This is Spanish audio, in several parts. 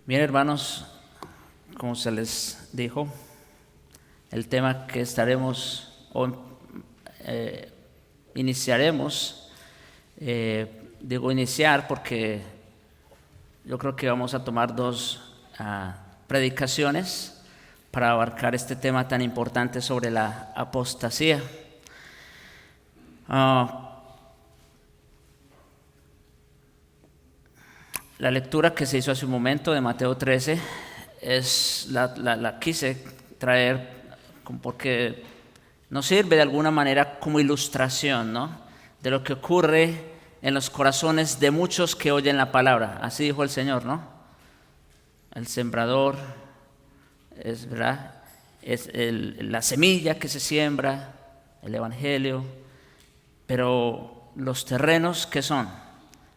Bien, hermanos, como se les dijo, el tema que iniciaremos, iniciar porque yo creo que vamos a tomar dos predicaciones para abarcar este tema tan importante sobre la apostasía. La lectura que se hizo hace un momento de Mateo 13 la quise traer porque nos sirve de alguna manera como ilustración, ¿no?, de lo que ocurre en los corazones de muchos que oyen la palabra. Así dijo el Señor, ¿no? El sembrador es, ¿verdad?, la semilla que se siembra, el evangelio, pero los terrenos, ¿qué son?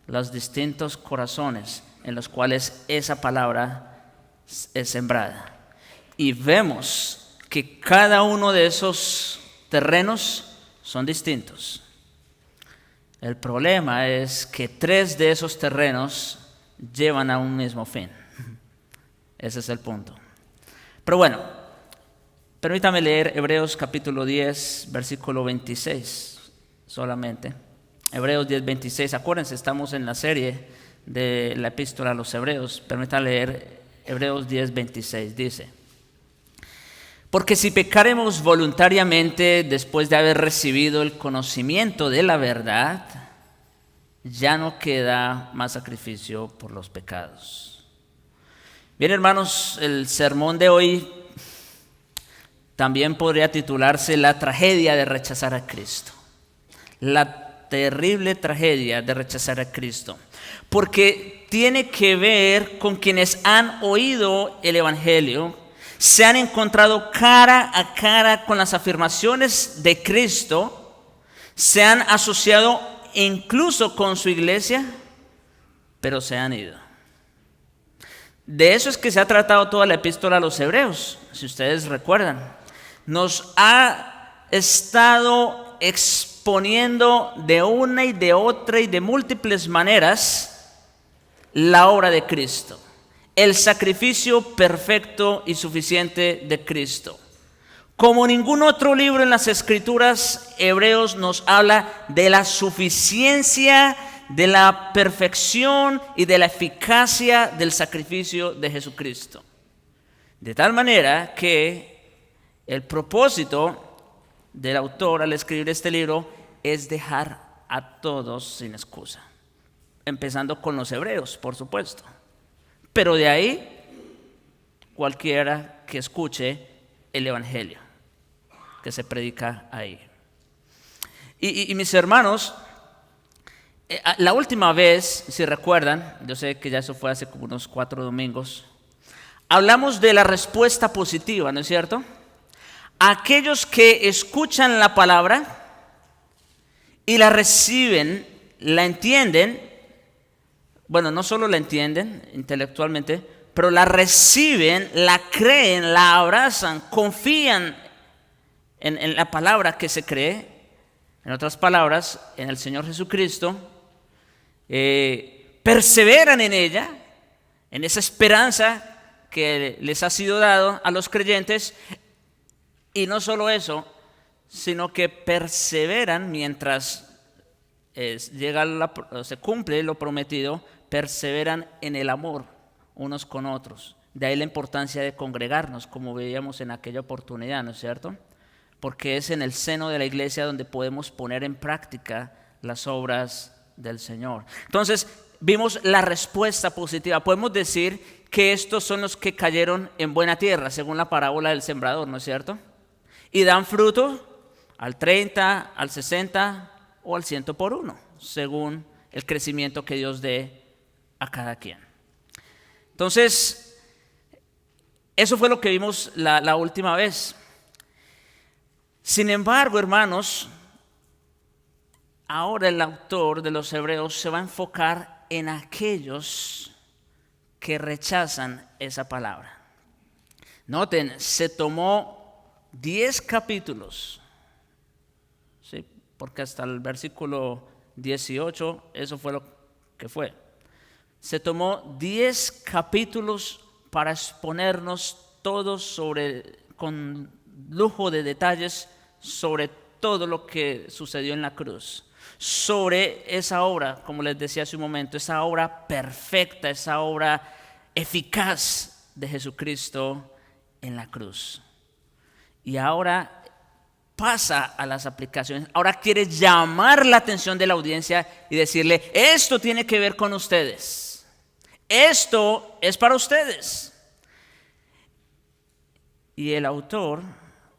Los distintos corazones en los cuales esa palabra es sembrada. Y vemos que cada uno de esos terrenos son distintos. El problema es que 3 de esos terrenos llevan a un mismo fin. Ese es el punto. Pero bueno, permítame leer Hebreos capítulo 10, versículo 26 solamente. Hebreos 10, 26. Acuérdense, estamos en la serie de la epístola a los Hebreos. Permítanme leer Hebreos 10, 26. Dice: porque si pecaremos voluntariamente después de haber recibido el conocimiento de la verdad, ya no queda más sacrificio por los pecados. Bien, hermanos, el sermón de hoy también podría titularse La tragedia de rechazar a Cristo. La terrible tragedia de rechazar a Cristo, porque tiene que ver con quienes han oído el evangelio, se han encontrado cara a cara con las afirmaciones de Cristo, se han asociado incluso con su iglesia, pero se han ido. De eso es que se ha tratado toda la epístola a los Hebreos, si ustedes recuerdan. Nos ha estado exponiendo de una y de otra y de múltiples maneras la obra de Cristo, el sacrificio perfecto y suficiente de Cristo. Como ningún otro libro en las Escrituras, Hebreos nos habla de la suficiencia, de la perfección y de la eficacia del sacrificio de Jesucristo. De tal manera que el propósito del autor al escribir este libro es dejar a todos sin excusa, empezando con los hebreos, por supuesto, pero de ahí cualquiera que escuche el evangelio que se predica ahí. Y mis hermanos, la última vez, si recuerdan, yo sé que ya eso fue hace como unos 4 domingos, hablamos de la respuesta positiva, ¿no es cierto? Aquellos que escuchan la palabra y la reciben, la entienden, bueno, no solo la entienden intelectualmente, pero la reciben, la creen, la abrazan, confían en la palabra que se cree, en otras palabras, en el Señor Jesucristo, perseveran en ella, en esa esperanza que les ha sido dado a los creyentes. Y no solo eso, sino que perseveran mientras se cumple lo prometido, perseveran en el amor unos con otros. De ahí la importancia de congregarnos, como veíamos en aquella oportunidad, ¿no es cierto? Porque es en el seno de la iglesia donde podemos poner en práctica las obras del Señor. Entonces, vimos la respuesta positiva. Podemos decir que estos son los que cayeron en buena tierra, según la parábola del sembrador, ¿no es cierto? Y dan fruto al 30, al 60 o al 100 por 1, según el crecimiento que Dios dé a cada quien. Entonces, eso fue lo que vimos la última vez. Sin embargo, hermanos, ahora el autor de los Hebreos se va a enfocar en aquellos que rechazan esa palabra. Noten, se tomó 10 capítulos, ¿sí? Porque hasta el versículo 18 eso fue lo que fue. se tomó 10 capítulos para exponernos todos con lujo de detalles sobre todo lo que sucedió en la cruz, sobre esa obra, como les decía hace un momento, esa obra perfecta, esa obra eficaz de Jesucristo en la cruz. Y ahora pasa a las aplicaciones. Ahora quiere llamar la atención de la audiencia y decirle, esto tiene que ver con ustedes. Esto es para ustedes. Y el autor,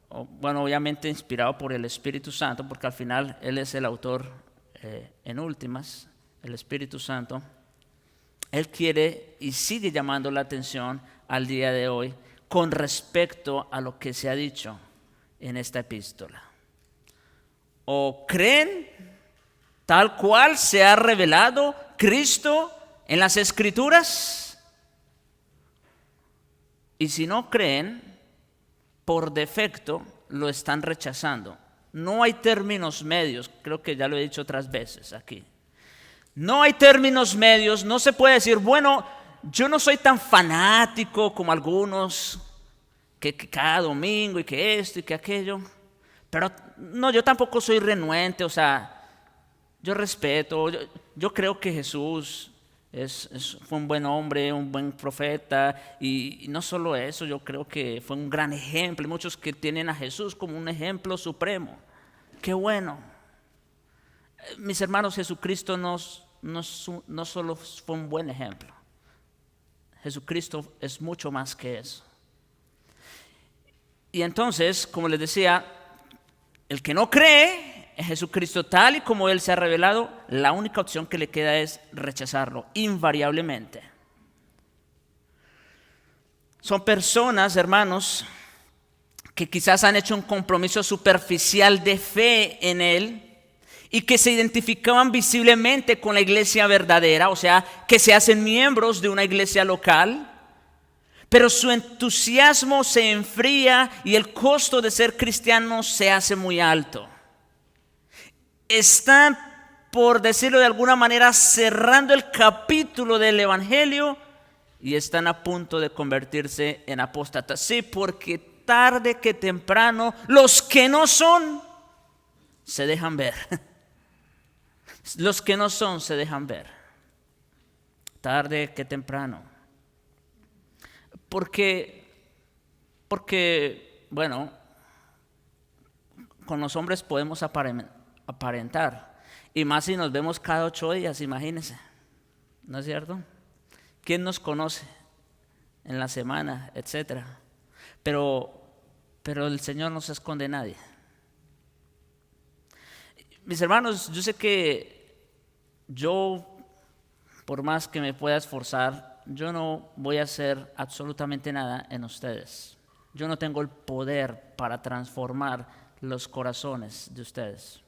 bueno, obviamente inspirado por el Espíritu Santo, porque al final él es el autor en últimas, el Espíritu Santo, él quiere y sigue llamando la atención al día de hoy con respecto a lo que se ha dicho en esta epístola. ¿O creen tal cual se ha revelado Cristo en las Escrituras? Y si no creen, por defecto lo están rechazando. No hay términos medios, creo que ya lo he dicho otras veces aquí. No hay términos medios, no se puede decir, bueno, yo no soy tan fanático como algunos, que cada domingo y que esto y que aquello. Pero no, yo tampoco soy renuente, o sea, yo respeto, yo creo que Jesús fue un buen hombre, un buen profeta, y no solo eso, yo creo que fue un gran ejemplo. Hay muchos que tienen a Jesús como un ejemplo supremo. ¡Qué bueno! Mis hermanos, Jesucristo no solo fue un buen ejemplo. Jesucristo es mucho más que eso. Y entonces, como les decía, el que no cree en Jesucristo tal y como Él se ha revelado, la única opción que le queda es rechazarlo, invariablemente. Son personas, hermanos, que quizás han hecho un compromiso superficial de fe en Él y que se identificaban visiblemente con la iglesia verdadera, o sea, que se hacen miembros de una iglesia local, pero su entusiasmo se enfría y el costo de ser cristiano se hace muy alto. Están, por decirlo de alguna manera, cerrando el capítulo del Evangelio y están a punto de convertirse en apóstatas. Sí, porque tarde que temprano los que no son se dejan ver. Los que no son se dejan ver. Tarde que temprano. Porque, bueno, con los hombres podemos aparentar. Y más si nos vemos cada 8 días, imagínense. ¿No es cierto? ¿Quién nos conoce en la semana, etcétera? Pero el Señor no se esconde de nadie. Mis hermanos, yo sé que yo, por más que me pueda esforzar, yo no voy a hacer absolutamente nada en ustedes. Yo no tengo el poder para transformar los corazones de ustedes.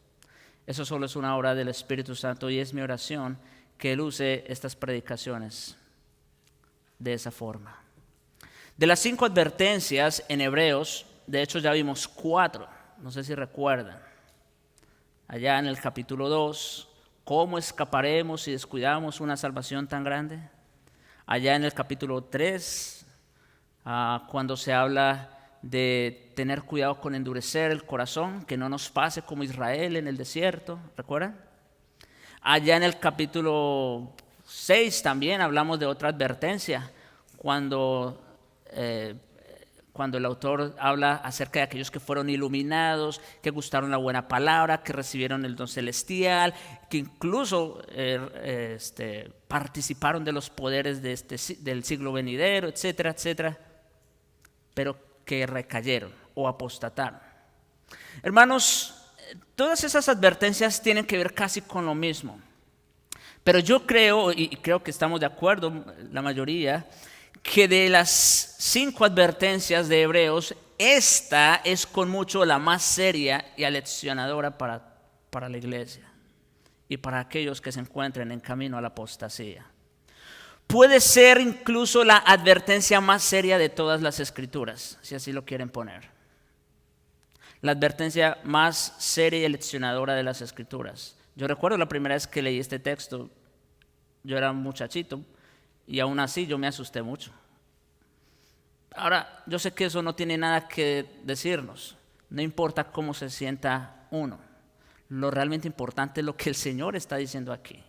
Eso solo es una obra del Espíritu Santo y es mi oración que Él use estas predicaciones de esa forma. De las 5 advertencias en Hebreos, de hecho ya vimos 4, no sé si recuerdan. Allá en el capítulo 2, ¿cómo escaparemos si descuidamos una salvación tan grande? Allá en el capítulo 3, cuando se habla de tener cuidado con endurecer el corazón, que no nos pase como Israel en el desierto, ¿recuerdan? Allá en el capítulo 6 también hablamos de otra advertencia, cuando el autor habla acerca de aquellos que fueron iluminados, que gustaron la buena palabra, que recibieron el don celestial, que incluso participaron de los poderes del siglo venidero, etcétera, etcétera, pero que recayeron o apostataron. Hermanos, todas esas advertencias tienen que ver casi con lo mismo, pero yo creo, y creo que estamos de acuerdo la mayoría, que de las 5 advertencias de Hebreos, esta es con mucho la más seria y aleccionadora para la iglesia y para aquellos que se encuentren en camino a la apostasía. Puede ser incluso la advertencia más seria de todas las Escrituras, si así lo quieren poner. La advertencia más seria y aleccionadora de las Escrituras. Yo recuerdo la primera vez que leí este texto, yo era un muchachito, y aún así yo me asusté mucho. Ahora, yo sé que eso no tiene nada que decirnos, no importa cómo se sienta uno. Lo realmente importante es lo que el Señor está diciendo aquí.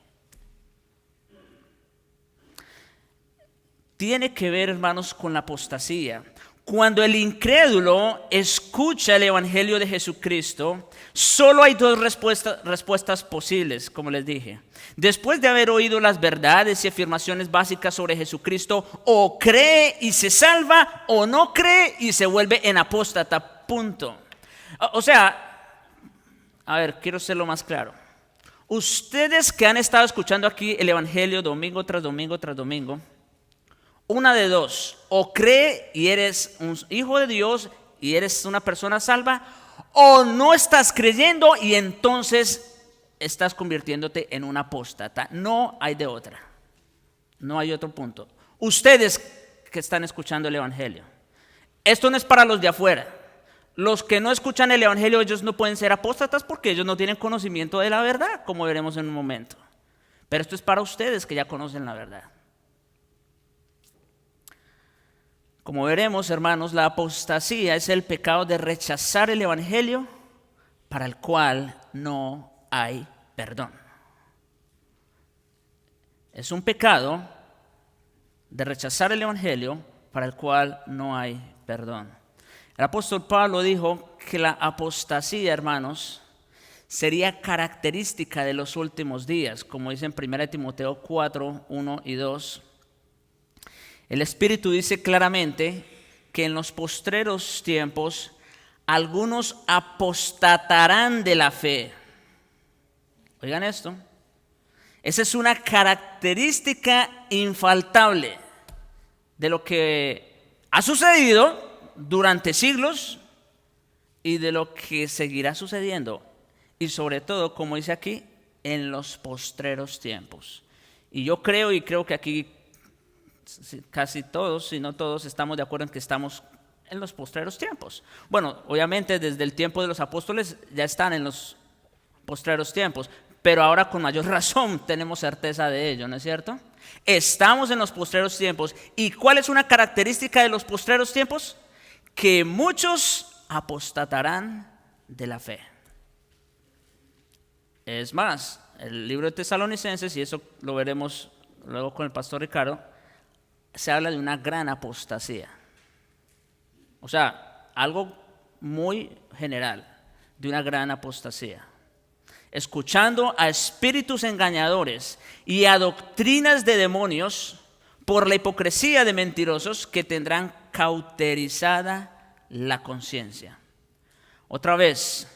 Tiene que ver, hermanos, con la apostasía. Cuando el incrédulo escucha el Evangelio de Jesucristo, solo hay dos respuestas posibles, como les dije. Después de haber oído las verdades y afirmaciones básicas sobre Jesucristo, o cree y se salva, o no cree y se vuelve en apóstata, punto. O sea, a ver, quiero serlo más claro. Ustedes que han estado escuchando aquí el Evangelio domingo tras domingo tras domingo, una de dos: o cree y eres un hijo de Dios y eres una persona salva, o no estás creyendo y entonces estás convirtiéndote en un apóstata. No hay de otra. No hay otro punto. Ustedes que están escuchando el Evangelio, esto no es para los de afuera. Los que no escuchan el Evangelio, ellos no pueden ser apóstatas porque ellos no tienen conocimiento de la verdad, como veremos en un momento. Pero esto es para ustedes que ya conocen la verdad. Como veremos, hermanos, la apostasía es el pecado de rechazar el Evangelio para el cual no hay perdón. Es un pecado de rechazar el Evangelio para el cual no hay perdón. El apóstol Pablo dijo que la apostasía, hermanos, sería característica de los últimos días, como dice en 1 Timoteo 4, 1 y 2. El Espíritu dice claramente que en los postreros tiempos algunos apostatarán de la fe. Oigan esto. Esa es una característica infaltable de lo que ha sucedido durante siglos y de lo que seguirá sucediendo. Y sobre todo, como dice aquí, en los postreros tiempos. Y yo creo que aquí casi todos, si no todos, estamos de acuerdo en que estamos en los postreros tiempos. Bueno, obviamente desde el tiempo de los apóstoles ya están en los postreros tiempos, pero ahora con mayor razón tenemos certeza de ello, ¿no es cierto? Estamos en los postreros tiempos. ¿Y cuál es una característica de los postreros tiempos? Que muchos apostatarán de la fe. Es más, el libro de Tesalonicenses, y eso lo veremos luego con el pastor Ricardo, se habla de una gran apostasía. O sea, algo muy general, de una gran apostasía. Escuchando a espíritus engañadores y a doctrinas de demonios por la hipocresía de mentirosos que tendrán cauterizada la conciencia. Otra vez,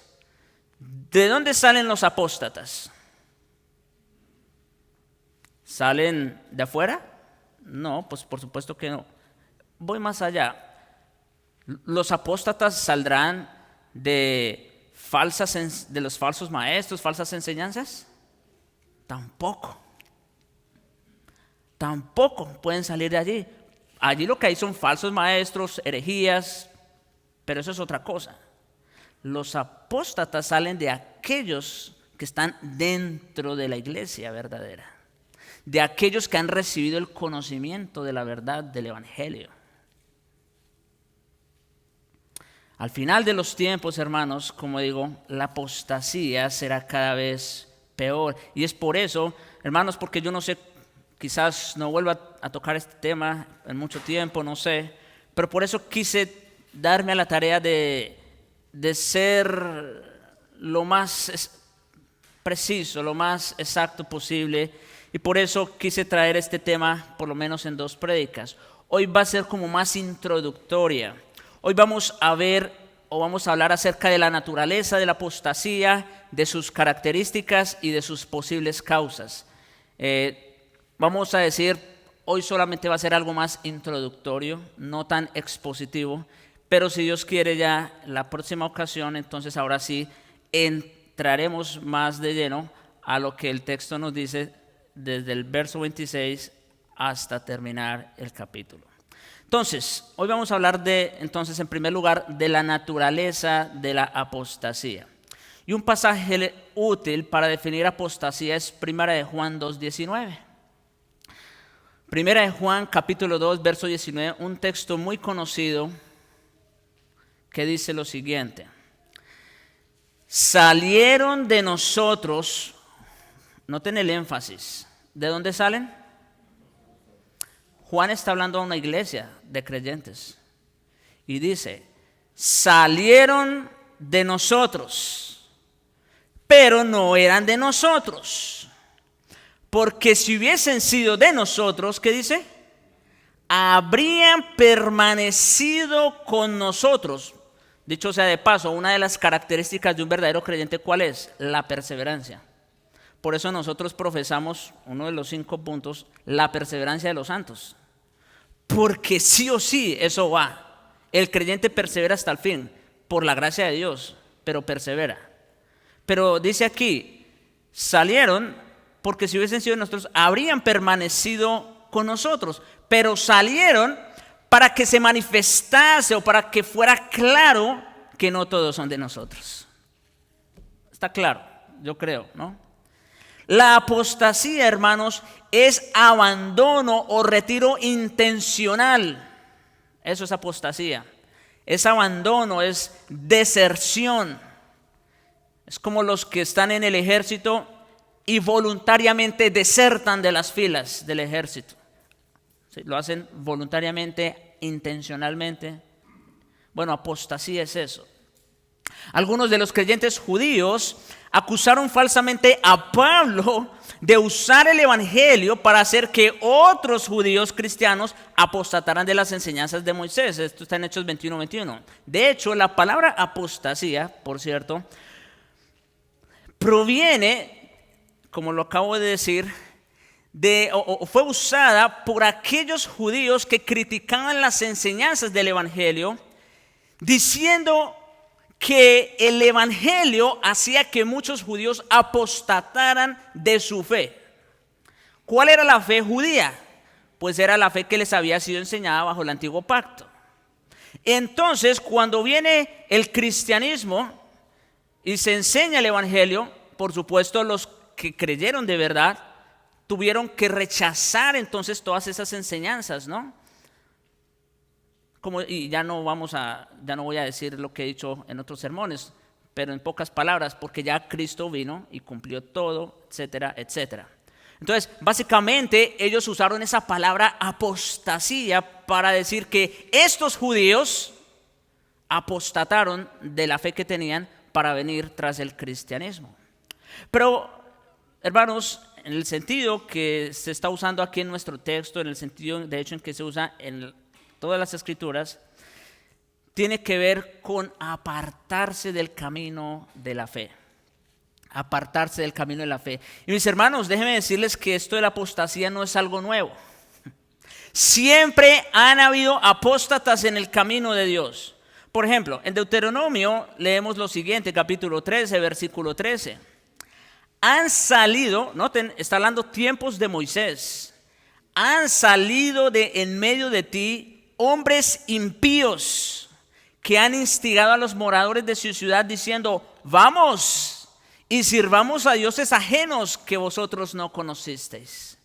¿de dónde salen los apóstatas? ¿Salen de afuera? No, pues por supuesto que no. Voy más allá. ¿Los apóstatas saldrán de los falsos maestros, falsas enseñanzas? Tampoco. Tampoco pueden salir de allí. Allí lo que hay son falsos maestros, herejías, pero eso es otra cosa. Los apóstatas salen de aquellos que están dentro de la iglesia verdadera, de aquellos que han recibido el conocimiento de la verdad del Evangelio. Al final de los tiempos, hermanos, como digo, la apostasía será cada vez peor. Y es por eso, hermanos, porque yo no sé, quizás no vuelva a tocar este tema en mucho tiempo, no sé, pero por eso quise darme a la tarea de ser lo más preciso, lo más exacto posible. Y por eso quise traer este tema por lo menos en 2 prédicas. Hoy va a ser como más introductoria. Hoy vamos a ver o vamos a hablar acerca de la naturaleza de la apostasía, de sus características y de sus posibles causas. Vamos a decir, hoy solamente va a ser algo más introductorio, no tan expositivo, pero si Dios quiere ya la próxima ocasión, entonces ahora sí entraremos más de lleno a lo que el texto nos dice desde el verso 26 hasta terminar el capítulo. Entonces, hoy vamos a hablar en primer lugar, de la naturaleza de la apostasía. Y un pasaje útil para definir apostasía es 1 Juan 2:19. Primera de Juan, capítulo 2, verso 19, un texto muy conocido que dice lo siguiente. Salieron de nosotros, noten el énfasis, ¿de dónde salen? Juan está hablando a una iglesia de creyentes y dice, salieron de nosotros, pero no eran de nosotros. Porque si hubiesen sido de nosotros, ¿qué dice? Habrían permanecido con nosotros. Dicho sea de paso, una de las características de un verdadero creyente, ¿cuál es? La perseverancia. Por eso nosotros profesamos, uno de los 5 puntos, la perseverancia de los santos. Porque sí o sí eso va. El creyente persevera hasta el fin, por la gracia de Dios, pero persevera. Pero dice aquí, salieron, porque si hubiesen sido nosotros, habrían permanecido con nosotros, pero salieron para que se manifestase o para que fuera claro que no todos son de nosotros. Está claro, yo creo, ¿no? La apostasía, hermanos, es abandono o retiro intencional. Eso es apostasía. Es abandono, es deserción. Es como los que están en el ejército y voluntariamente desertan de las filas del ejército. ¿Sí? Lo hacen voluntariamente, intencionalmente. Bueno, apostasía es eso. Algunos de los creyentes judíos acusaron falsamente a Pablo de usar el evangelio para hacer que otros judíos cristianos apostataran de las enseñanzas de Moisés. Esto está en Hechos 21:21. De hecho, la palabra apostasía, por cierto, proviene, como lo acabo de decir, fue usada por aquellos judíos que criticaban las enseñanzas del evangelio, diciendo que el evangelio hacía que muchos judíos apostataran de su fe. ¿Cuál era la fe judía? Pues era la fe que les había sido enseñada bajo el antiguo pacto. Entonces, cuando viene el cristianismo y se enseña el evangelio, por supuesto los que creyeron de verdad tuvieron que rechazar entonces todas esas enseñanzas, ¿no? Y ya no voy a decir lo que he dicho en otros sermones, pero en pocas palabras, porque ya Cristo vino y cumplió todo, etcétera, etcétera. Entonces, básicamente ellos usaron esa palabra apostasía para decir que estos judíos apostataron de la fe que tenían para venir tras el cristianismo. Pero, hermanos, en el sentido que se está usando aquí en nuestro texto, en el sentido de hecho en que se usa en todas las escrituras, tiene que ver con apartarse del camino de la fe. Apartarse del camino de la fe. Y mis hermanos, déjenme decirles que esto de la apostasía no es algo nuevo. Siempre han habido apóstatas en el camino de Dios. Por ejemplo, en Deuteronomio leemos lo siguiente, capítulo 13, versículo 13. Han salido, noten, está hablando tiempos de Moisés. Han salido de en medio de ti hombres impíos que han instigado a los moradores de su ciudad diciendo, vamos y sirvamos a dioses ajenos que vosotros no conocisteis.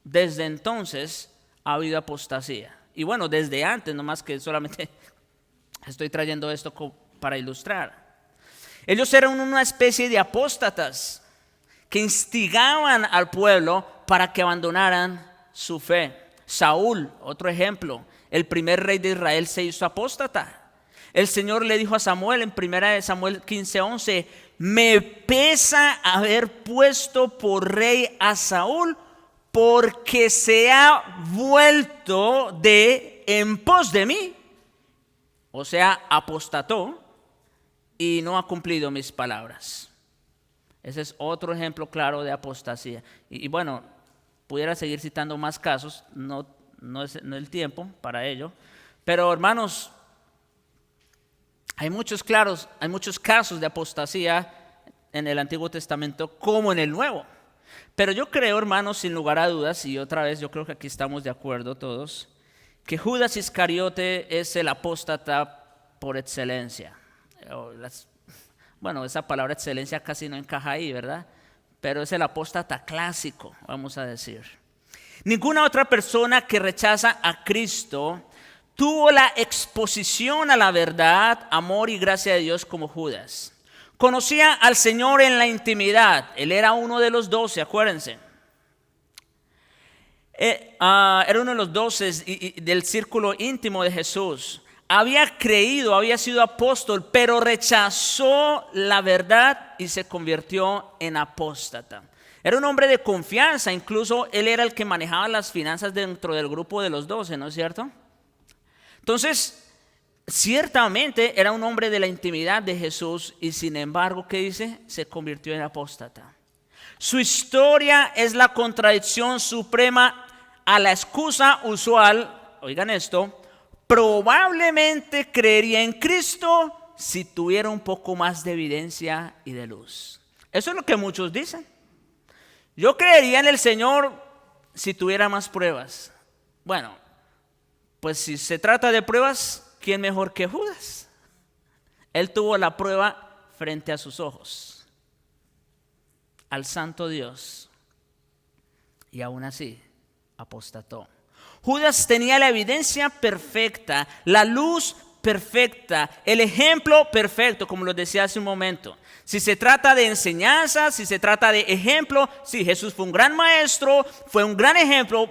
Desde entonces ha habido apostasía. Y bueno, desde antes, no más que solamente estoy trayendo esto para ilustrar. Ellos eran una especie de apóstatas que instigaban al pueblo para que abandonaran su fe. Saúl, otro ejemplo, el primer rey de Israel se hizo apóstata. El Señor le dijo a Samuel en 1 Samuel 15:11, me pesa haber puesto por rey a Saúl porque se ha vuelto en pos de mí. O sea, apostató y no ha cumplido mis palabras. Ese es otro ejemplo claro de apostasía. Y bueno, pudiera seguir citando más casos, no es el tiempo para ello. Pero hermanos, hay muchos casos de apostasía en el Antiguo Testamento como en el Nuevo. Pero yo creo, hermanos, sin lugar a dudas, y otra vez yo creo que aquí estamos de acuerdo todos, que Judas Iscariote es el apóstata por excelencia. Bueno, esa palabra excelencia casi no encaja ahí, ¿verdad? Pero es el apóstata clásico, vamos a decir. Ninguna otra persona que rechaza a Cristo tuvo la exposición a la verdad, amor y gracia de Dios como Judas. Conocía al Señor en la intimidad. Él era uno de los 12, acuérdense. Era uno de los 12 del círculo íntimo de Jesús. Había creído, había sido apóstol, pero rechazó la verdad y se convirtió en apóstata. Era un hombre de confianza, incluso él era el que manejaba las finanzas dentro del grupo de los 12, ¿no es cierto? Entonces, ciertamente era un hombre de la intimidad de Jesús y sin embargo, ¿qué dice? Se convirtió en apóstata. Su historia es la contradicción suprema a la excusa usual, oigan esto, probablemente creería en Cristo si tuviera un poco más de evidencia y de luz. Eso es lo que muchos dicen. Yo creería en el Señor si tuviera más pruebas. Bueno, pues si se trata de pruebas, ¿quién mejor que Judas? Él tuvo la prueba frente a sus ojos, al santo Dios, y aún así apostató. Judas tenía la evidencia perfecta, la luz perfecta, el ejemplo perfecto, como lo decía hace un momento. Si se trata de enseñanza, si se trata de ejemplo, sí, Jesús fue un gran maestro, fue un gran ejemplo,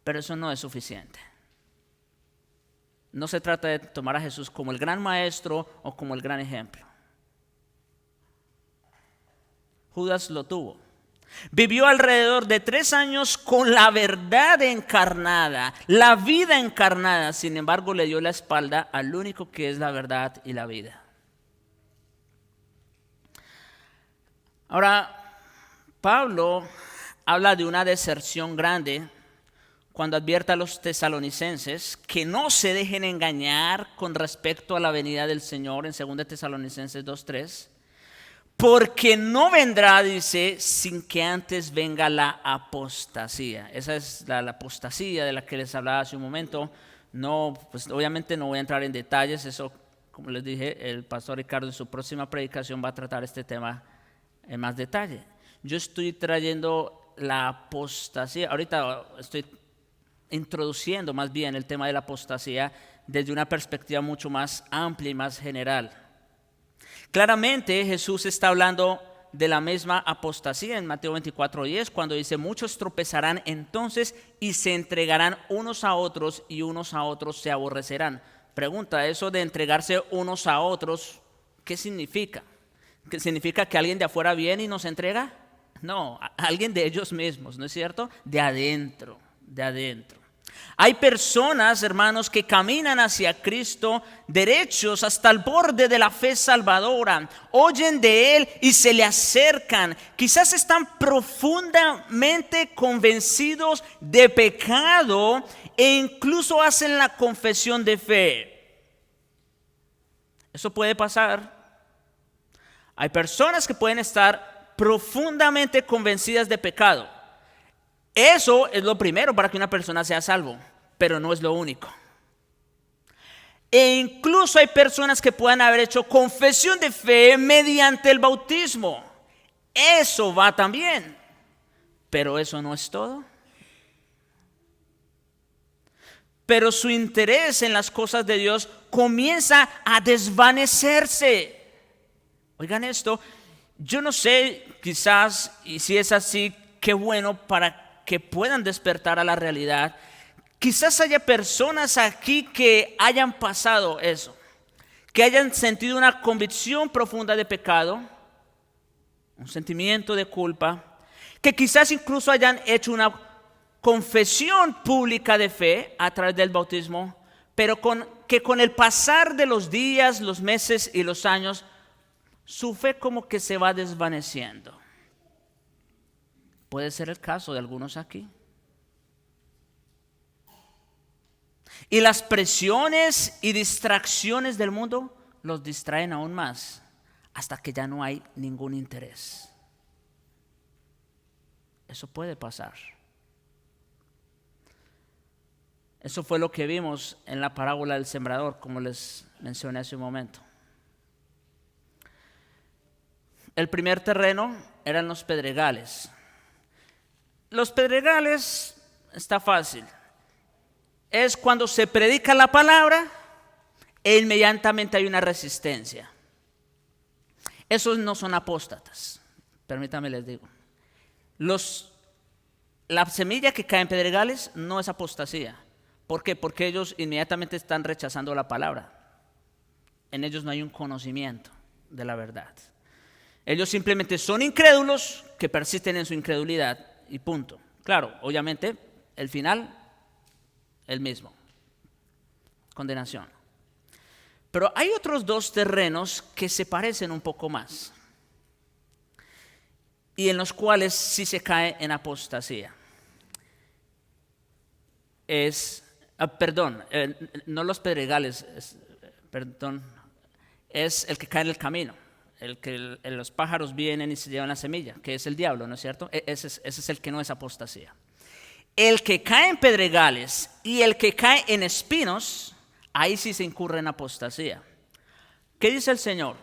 pero eso no es suficiente. No se trata de tomar a Jesús como el gran maestro o como el gran ejemplo. Judas lo tuvo. Vivió alrededor de 3 años con la verdad encarnada, la vida encarnada. Sin embargo, le dio la espalda al único que es la verdad y la vida. Ahora, Pablo habla de una deserción grande cuando advierte a los tesalonicenses que no se dejen engañar con respecto a la venida del Señor en 2 Tesalonicenses 2:3. Porque no vendrá, dice, sin que antes venga la apostasía. Esa es la apostasía de la que les hablaba hace un momento. No, pues obviamente no voy a entrar en detalles. Eso, como les dije, el pastor Ricardo en su próxima predicación va a tratar este tema en más detalle. Yo estoy trayendo la apostasía. Ahorita estoy introduciendo más bien el tema de la apostasía desde una perspectiva mucho más amplia y más general. Claramente Jesús está hablando de la misma apostasía en Mateo 24:10 cuando dice: muchos tropezarán entonces y se entregarán unos a otros y unos a otros se aborrecerán. Pregunta, eso de entregarse unos a otros, ¿qué significa? ¿Qué significa que alguien de afuera viene y nos entrega? No, alguien de ellos mismos, ¿no es cierto? De adentro, de adentro. Hay personas, hermanos, que caminan hacia Cristo derechos hasta el borde de la fe salvadora. Oyen de Él y se le acercan. Quizás están profundamente convencidos de pecado e incluso hacen la confesión de fe. Eso puede pasar. Hay personas que pueden estar profundamente convencidas de pecado. Eso es lo primero para que una persona sea salvo, pero no es lo único. E incluso hay personas que puedan haber hecho confesión de fe mediante el bautismo. Eso va también, pero eso no es todo. Pero su interés en las cosas de Dios comienza a desvanecerse. Oigan esto, yo no sé, quizás, y si es así, qué bueno para que puedan despertar a la realidad. Quizás haya personas aquí que hayan pasado eso, que hayan sentido una convicción profunda de pecado, un sentimiento de culpa, que quizás incluso hayan hecho una confesión pública de fe a través del bautismo, pero que con el pasar de los días, los meses y los años, su fe como que se va desvaneciendo. Puede ser el caso de algunos aquí. Y las presiones y distracciones del mundo los distraen aún más hasta que ya no hay ningún interés. Eso puede pasar. Eso fue lo que vimos en la parábola del sembrador, como les mencioné hace un momento. El primer terreno eran los pedregales. Los pedregales está fácil. Es cuando se predica la palabra e inmediatamente hay una resistencia. Esos no son apóstatas, permítanme les digo. La semilla que cae en pedregales no es apostasía. ¿Por qué? Porque ellos inmediatamente están rechazando la palabra. En ellos no hay un conocimiento de la verdad. Ellos simplemente son incrédulos que persisten en su incredulidad y punto. Claro, obviamente, el final, el mismo. Condenación. Pero hay otros dos terrenos que se parecen un poco más y en los cuales sí se cae en apostasía. No los pedregales, es el que cae en el camino, el que los pájaros vienen y se llevan la semilla, que es el diablo, ¿no es cierto? Ese es el que no es apostasía. El que cae en pedregales y el que cae en espinos, ahí sí se incurre en apostasía. ¿Qué dice el Señor?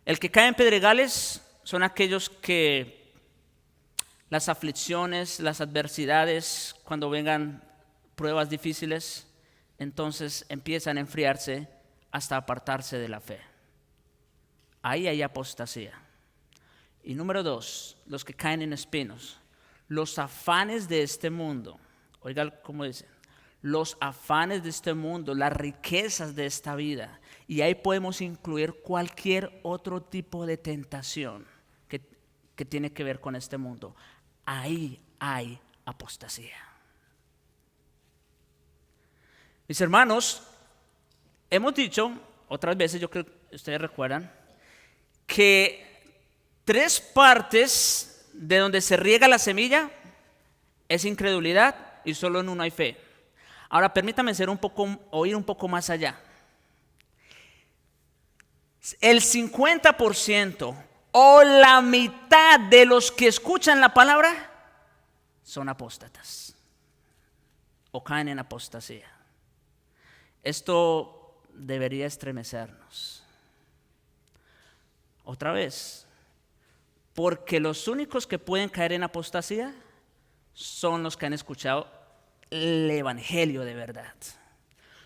El que cae en pedregales son aquellos que las aflicciones, las adversidades, cuando vengan pruebas difíciles, entonces empiezan a enfriarse hasta apartarse de la fe. Ahí hay apostasía. Y número 2, los que caen en espinos. Los afanes de este mundo, oiga cómo dice, los afanes de este mundo, las riquezas de esta vida, y ahí podemos incluir cualquier otro tipo de tentación que tiene que ver con este mundo. Ahí hay apostasía. Mis hermanos, hemos dicho otras veces, yo creo que ustedes recuerdan, que 3 partes de donde se riega la semilla es incredulidad y solo en uno hay fe. Ahora permítame oír un poco más allá. El 50% o la mitad de los que escuchan la palabra son apóstatas o caen en apostasía. Esto debería estremecernos. Otra vez, porque los únicos que pueden caer en apostasía son los que han escuchado el evangelio de verdad.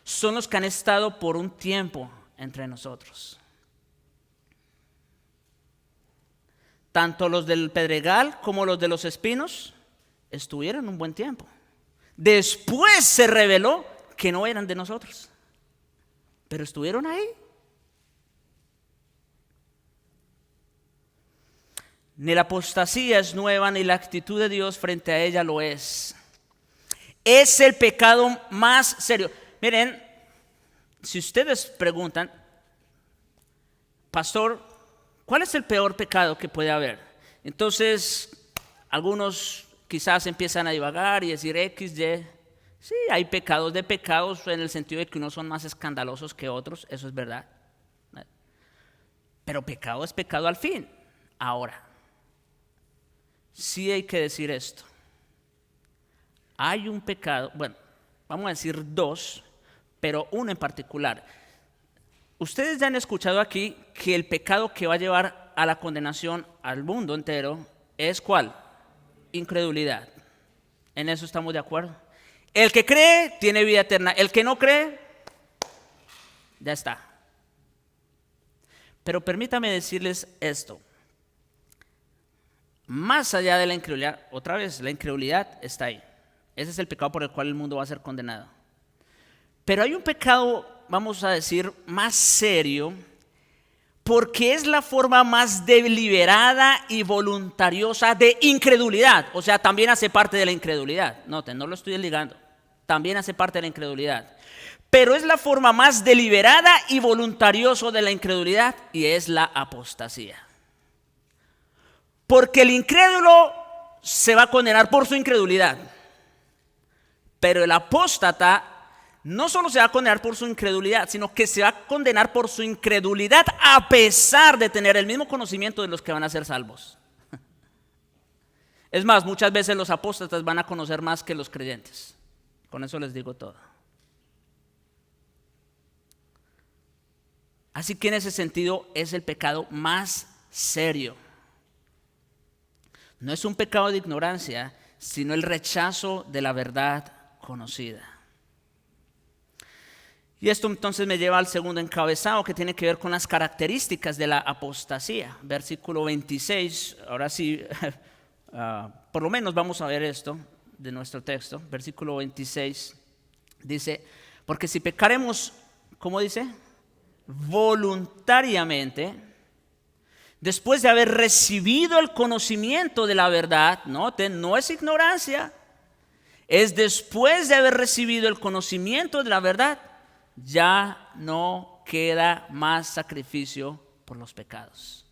Son los que han estado por un tiempo entre nosotros. Tanto los del pedregal como los de los espinos estuvieron un buen tiempo. Después se reveló que no eran de nosotros, pero estuvieron ahí. Ni la apostasía es nueva, ni la actitud de Dios frente a ella lo es. Es el pecado más serio. Miren, si ustedes preguntan, pastor, ¿cuál es el peor pecado que puede haber? Entonces, algunos quizás empiezan a divagar y decir X, Y. Sí, hay pecados de pecados en el sentido de que unos son más escandalosos que otros, eso es verdad. Pero pecado es pecado al fin. Ahora, sí hay que decir esto. Hay un pecado, bueno, vamos a decir 2, pero uno en particular. Ustedes ya han escuchado aquí que el pecado que va a llevar a la condenación al mundo entero es ¿cuál? Incredulidad. En eso estamos de acuerdo. El que cree tiene vida eterna. El que no cree, ya está. Pero permítame decirles esto. Más allá de la incredulidad, otra vez, la incredulidad está ahí. Ese es el pecado por el cual el mundo va a ser condenado. Pero hay un pecado, vamos a decir, más serio, porque es la forma más deliberada y voluntariosa de incredulidad. O sea, también hace parte de la incredulidad. Noten, no lo estoy ligando. También hace parte de la incredulidad. Pero es la forma más deliberada y voluntariosa de la incredulidad y es la apostasía. Porque el incrédulo se va a condenar por su incredulidad. Pero el apóstata no solo se va a condenar por su incredulidad, sino que se va a condenar por su incredulidad a pesar de tener el mismo conocimiento de los que van a ser salvos. Es más, muchas veces los apóstatas van a conocer más que los creyentes. Con eso les digo todo. Así que en ese sentido es el pecado más serio. No es un pecado de ignorancia, sino el rechazo de la verdad conocida. Y esto entonces me lleva al segundo encabezado, que tiene que ver con las características de la apostasía. Versículo 26, ahora sí, por lo menos vamos a ver esto de nuestro texto. Versículo 26 dice, porque si pecaremos, ¿cómo dice? Voluntariamente, después de haber recibido el conocimiento de la verdad, noten, no es ignorancia, es después de haber recibido el conocimiento de la verdad, ya no queda más sacrificio por los pecados.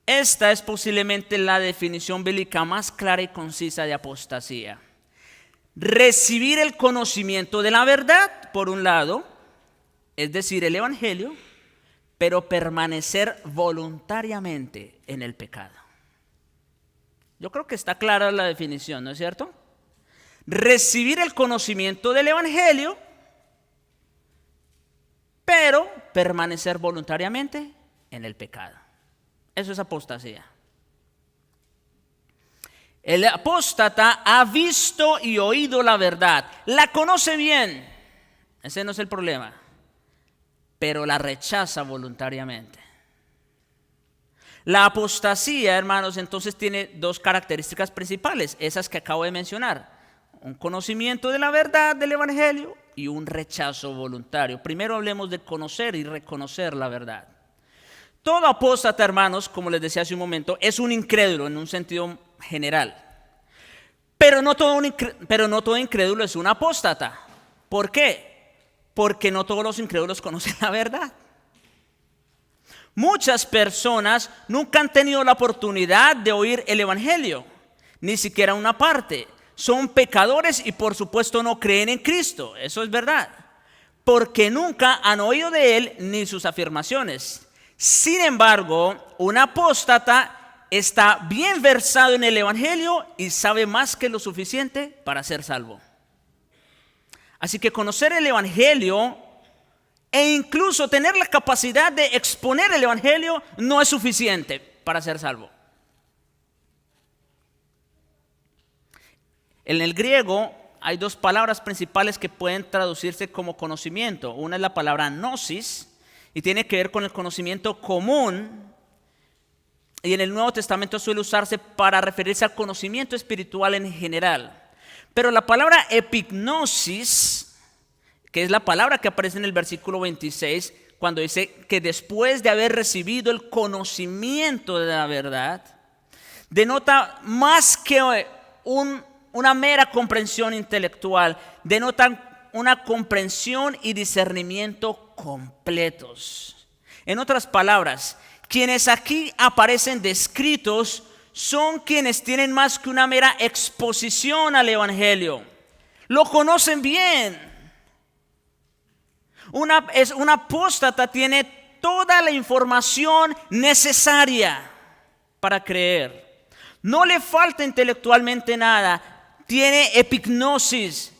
Esta es posiblemente la definición bíblica más clara y concisa de apostasía. Recibir el conocimiento de la verdad, por un lado, es decir, el evangelio, pero permanecer voluntariamente en el pecado. Yo creo que está clara la definición, ¿no es cierto? Recibir el conocimiento del evangelio, pero permanecer voluntariamente en el pecado. Eso es apostasía. El apóstata ha visto y oído la verdad, la conoce bien, ese no es el problema, pero la rechaza voluntariamente. La apostasía, hermanos, entonces tiene dos características principales, esas que acabo de mencionar. Un conocimiento de la verdad del evangelio y un rechazo voluntario. Primero hablemos de conocer y reconocer la verdad. Todo apóstata, hermanos, como les decía hace un momento, es un incrédulo en un sentido general. Pero no todo incrédulo es un apóstata. ¿Por qué? Porque no todos los incrédulos conocen la verdad. Muchas personas nunca han tenido la oportunidad de oír el evangelio, ni siquiera una parte. Son pecadores y por supuesto no creen en Cristo, eso es verdad, porque nunca han oído de Él ni sus afirmaciones. Sin embargo, un apóstata está bien versado en el evangelio y sabe más que lo suficiente para ser salvo. Así que conocer el evangelio e incluso tener la capacidad de exponer el evangelio no es suficiente para ser salvo. En el griego hay dos palabras principales que pueden traducirse como conocimiento. Una es la palabra gnosis y tiene que ver con el conocimiento común. Y en el Nuevo Testamento suele usarse para referirse al conocimiento espiritual en general. Pero la palabra epignosis, que es la palabra que aparece en el versículo 26, cuando dice que después de haber recibido el conocimiento de la verdad, denota más que una mera comprensión intelectual, denotan una comprensión y discernimiento completos. En otras palabras, quienes aquí aparecen descritos son quienes tienen más que una mera exposición al evangelio. Lo conocen bien. Un apóstata tiene toda la información necesaria para creer. No le falta intelectualmente nada. Tiene epignosis,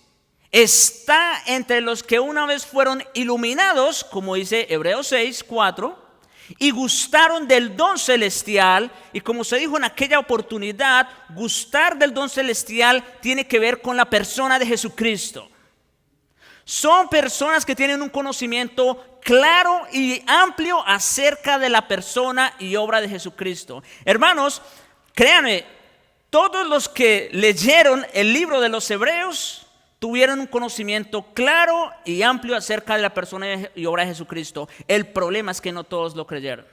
está entre los que una vez fueron iluminados, como dice Hebreos 6, 4, y gustaron del don celestial, y como se dijo en aquella oportunidad, gustar del don celestial tiene que ver con la persona de Jesucristo. Son personas que tienen un conocimiento claro y amplio acerca de la persona y obra de Jesucristo. Hermanos, créanme, todos los que leyeron el libro de los Hebreos tuvieron un conocimiento claro y amplio acerca de la persona y obra de Jesucristo. El problema es que no todos lo creyeron.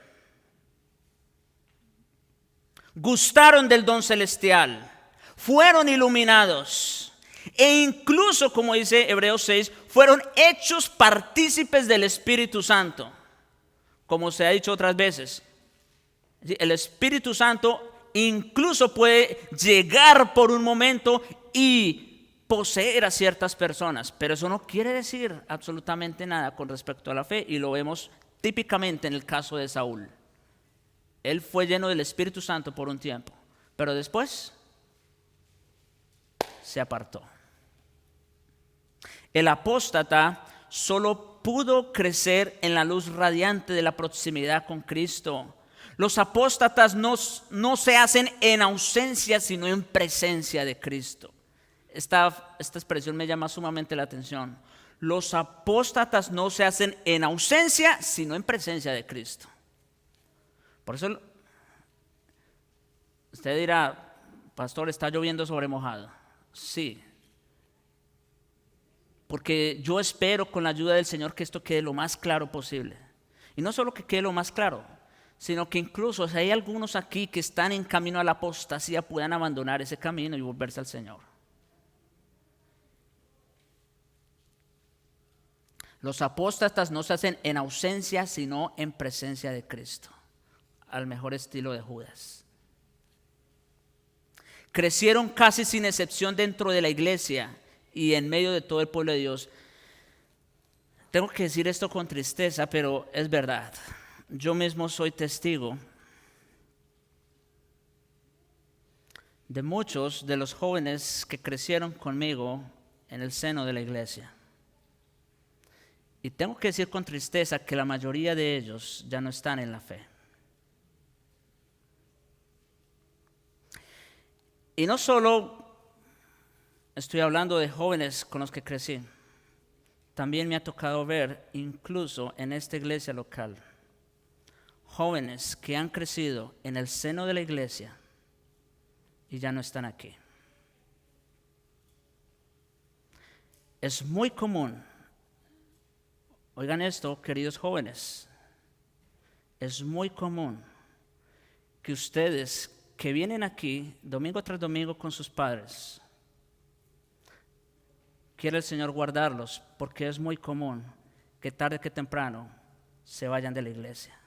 Gustaron del don celestial, fueron iluminados e incluso, como dice Hebreos 6, fueron hechos partícipes del Espíritu Santo. Como se ha dicho otras veces, el Espíritu Santo incluso puede llegar por un momento y poseer a ciertas personas, pero eso no quiere decir absolutamente nada con respecto a la fe, y lo vemos típicamente en el caso de Saúl. Él fue lleno del Espíritu Santo por un tiempo, pero después se apartó. El apóstata solo pudo crecer en la luz radiante de la proximidad con Cristo. Los apóstatas no se hacen en ausencia, sino en presencia de Cristo. Esta expresión me llama sumamente la atención. Los apóstatas no se hacen en ausencia, sino en presencia de Cristo. Por eso usted dirá, pastor, ¿está lloviendo sobre mojado? Sí. Porque yo espero con la ayuda del Señor que esto quede lo más claro posible. Y no solo que quede lo más claro, sino que incluso si hay algunos aquí que están en camino a la apostasía, puedan abandonar ese camino y volverse al Señor. Los apóstatas no se hacen en ausencia, sino en presencia de Cristo, al mejor estilo de Judas. Crecieron casi sin excepción dentro de la iglesia y en medio de todo el pueblo de Dios. Tengo que decir esto con tristeza, pero es verdad. Yo mismo soy testigo de muchos de los jóvenes que crecieron conmigo en el seno de la iglesia. Y tengo que decir con tristeza que la mayoría de ellos ya no están en la fe. Y no solo estoy hablando de jóvenes con los que crecí, también me ha tocado ver, incluso en esta iglesia local, jóvenes que han crecido en el seno de la iglesia y ya no están aquí. Es muy común, oigan esto, queridos jóvenes, es muy común que ustedes que vienen aquí domingo tras domingo con sus padres, quiere el Señor guardarlos, porque es muy común que tarde que temprano se vayan de la iglesia.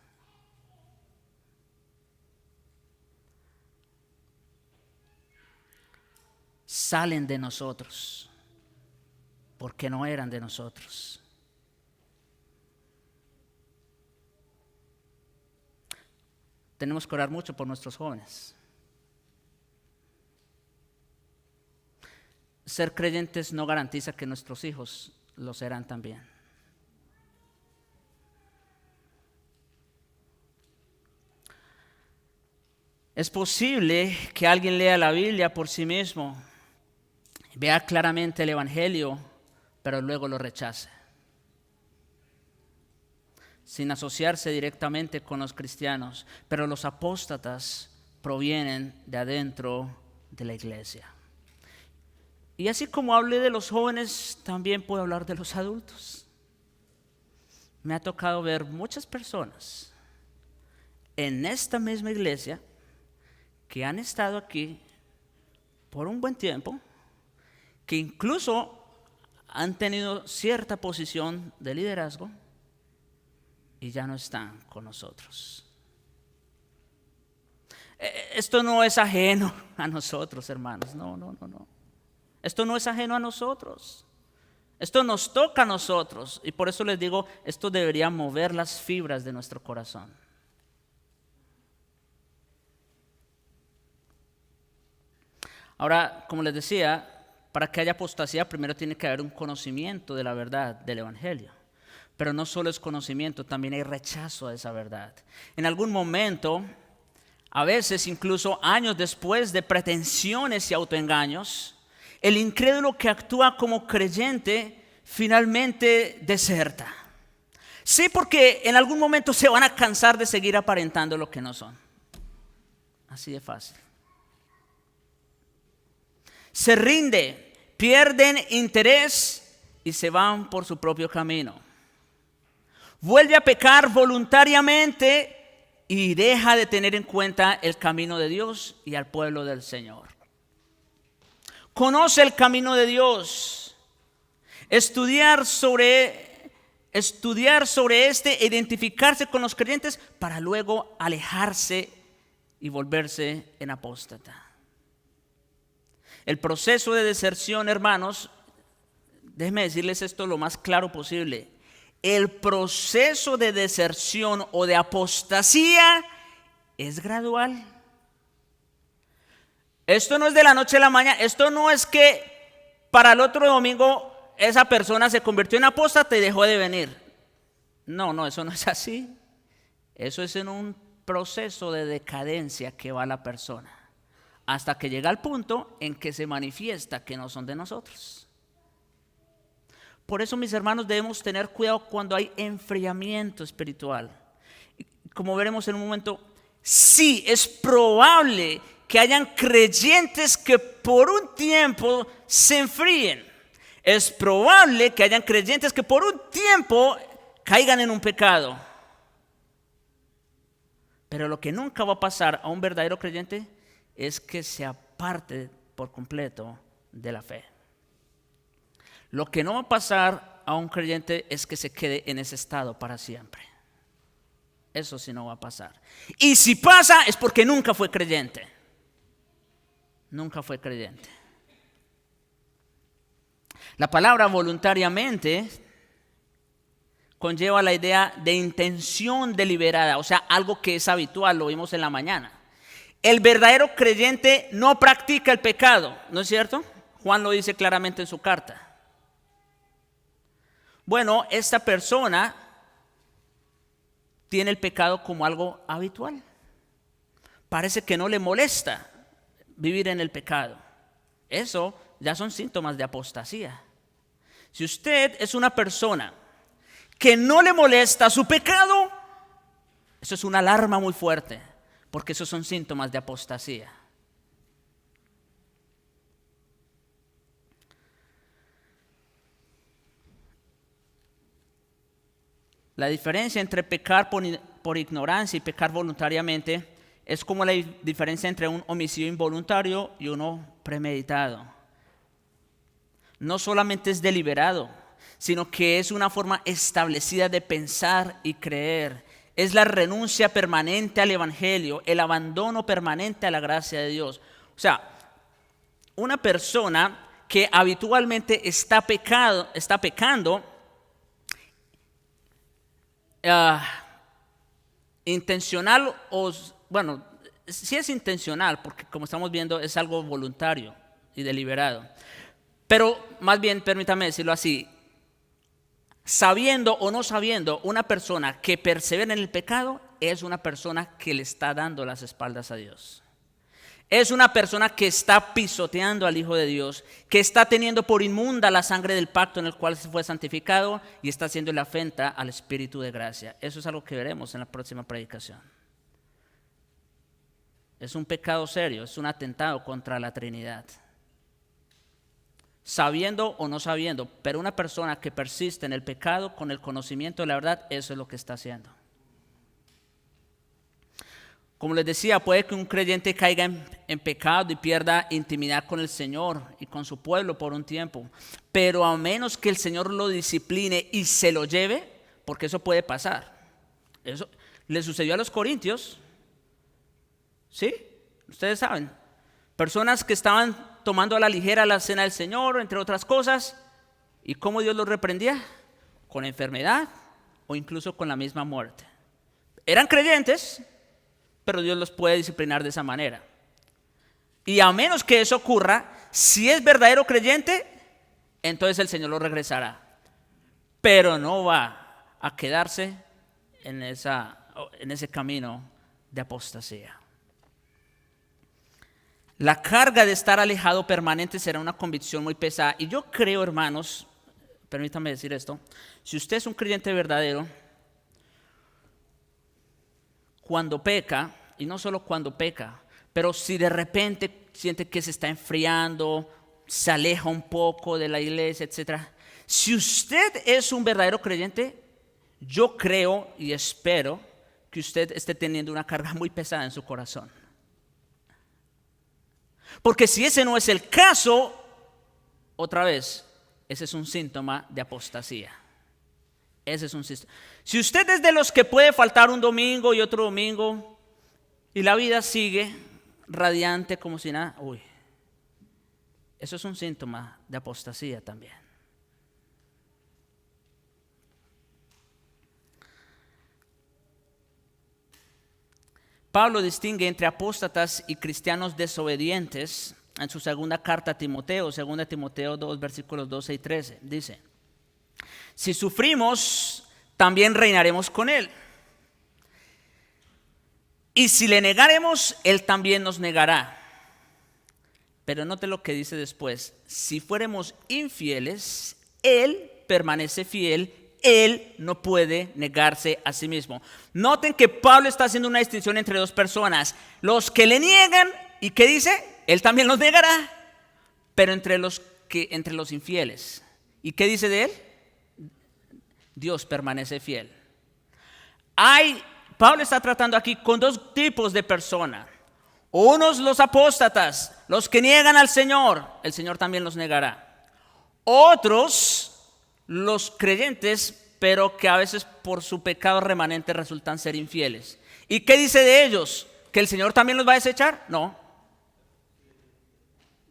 Salen de nosotros porque no eran de nosotros. Tenemos que orar mucho por nuestros jóvenes. Ser creyentes no garantiza que nuestros hijos lo serán también. Es posible que alguien lea la Biblia por sí mismo, vea claramente el Evangelio, pero luego lo rechace, sin asociarse directamente con los cristianos. Pero los apóstatas provienen de adentro de la iglesia. Y así como hablé de los jóvenes, también puedo hablar de los adultos. Me ha tocado ver muchas personas en esta misma iglesia que han estado aquí por un buen tiempo, que incluso han tenido cierta posición de liderazgo y ya no están con nosotros. Esto no es ajeno a nosotros, hermanos. No. Esto no es ajeno a nosotros. Esto nos toca a nosotros. Y por eso les digo, esto debería mover las fibras de nuestro corazón. Ahora, como les decía, para que haya apostasía, primero tiene que haber un conocimiento de la verdad del Evangelio. Pero no solo es conocimiento, también hay rechazo a esa verdad. En algún momento, a veces incluso años después de pretensiones y autoengaños, el incrédulo que actúa como creyente finalmente deserta. Sí, porque en algún momento se van a cansar de seguir aparentando lo que no son. Así de fácil. Se rinde, pierden interés y se van por su propio camino. Vuelve a pecar voluntariamente y deja de tener en cuenta el camino de Dios y al pueblo del Señor. Conoce el camino de Dios, estudiar sobre este, identificarse con los creyentes para luego alejarse y volverse en apóstata. El proceso de deserción, hermanos, déjenme decirles esto lo más claro posible. El proceso de deserción o de apostasía es gradual. Esto no es de la noche a la mañana. Esto no es que para el otro domingo esa persona se convirtió en apóstata y dejó de venir. No, eso no es así. Eso es en un proceso de decadencia que va la persona, hasta que llega al punto en que se manifiesta que no son de nosotros. Por eso, mis hermanos, debemos tener cuidado cuando hay enfriamiento espiritual. Como veremos en un momento, sí, es probable que hayan creyentes que por un tiempo se enfríen. Es probable que hayan creyentes que por un tiempo caigan en un pecado. Pero lo que nunca va a pasar a un verdadero creyente es que se aparte por completo de la fe. Lo que no va a pasar a un creyente es que se quede en ese estado para siempre. Eso sí no va a pasar. Y si pasa es porque nunca fue creyente. Nunca fue creyente. La palabra voluntariamente conlleva la idea de intención deliberada, o sea, algo que es habitual, lo vimos en la mañana. El verdadero creyente no practica el pecado, ¿no es cierto? Juan lo dice claramente en su carta. Bueno, esta persona tiene el pecado como algo habitual. Parece que no le molesta vivir en el pecado. Eso ya son síntomas de apostasía. Si usted es una persona que no le molesta su pecado, eso es una alarma muy fuerte, porque esos son síntomas de apostasía. La diferencia entre pecar por ignorancia y pecar voluntariamente es como la diferencia entre un homicidio involuntario y uno premeditado. No solamente es deliberado, sino que es una forma establecida de pensar y creer. Es la renuncia permanente al evangelio, el abandono permanente a la gracia de Dios. O sea, una persona que habitualmente está pecando, intencional o, bueno, sí es intencional, porque como estamos viendo es algo voluntario y deliberado. Pero más bien, permítame decirlo así, sabiendo o no sabiendo, una persona que persevera en el pecado es una persona que le está dando las espaldas a Dios. Es una persona que está pisoteando al Hijo de Dios, que está teniendo por inmunda la sangre del pacto en el cual se fue santificado y está haciendo la afrenta al Espíritu de gracia. Eso es algo que veremos en la próxima predicación. Es un pecado serio, es un atentado contra la Trinidad. Sabiendo o no sabiendo, pero una persona que persiste en el pecado con el conocimiento de la verdad, eso es lo que está haciendo. Como les decía, puede que un creyente caiga en pecado y pierda intimidad con el Señor y con su pueblo por un tiempo. Pero a menos que el Señor lo discipline y se lo lleve, porque eso puede pasar. Eso le sucedió a los corintios. ¿Sí? Ustedes saben. Personas que estaban tomando a la ligera la cena del Señor, entre otras cosas. ¿Y cómo Dios los reprendía? Con enfermedad o incluso con la misma muerte. Eran creyentes, pero Dios los puede disciplinar de esa manera. Y a menos que eso ocurra, si es verdadero creyente, entonces el Señor lo regresará. Pero no va a quedarse en ese camino de apostasía. La carga de estar alejado permanente será una convicción muy pesada. Y yo creo, hermanos, permítanme decir esto, si usted es un creyente verdadero, cuando peca, y no solo cuando peca, pero si de repente siente que se está enfriando, se aleja un poco de la iglesia, etc. Si usted es un verdadero creyente, yo creo y espero que usted esté teniendo una carga muy pesada en su corazón. Porque si ese no es el caso, otra vez, ese es un síntoma de apostasía. Ese es un síntoma. Si usted es de los que puede faltar un domingo y otro domingo y la vida sigue radiante como si nada, eso es un síntoma de apostasía también. Pablo distingue entre apóstatas y cristianos desobedientes en su segunda carta a Timoteo, 2 Timoteo 2, versículos 12 y 13. Dice, si sufrimos, también reinaremos con él. Y si le negaremos, Él también nos negará. Pero note lo que dice después. Si fuéramos infieles, Él permanece fiel. Él no puede negarse a sí mismo. Noten que Pablo está haciendo una distinción entre dos personas. Los que le niegan, ¿y qué dice? Él también los negará. Pero entre los infieles. ¿Y qué dice de él? Dios permanece fiel. Pablo está tratando aquí con dos tipos de personas. Unos los apóstatas, los que niegan al Señor, el Señor también los negará. Otros, los creyentes, pero que a veces por su pecado remanente resultan ser infieles. ¿Y qué dice de ellos? ¿Que el Señor también los va a desechar? No.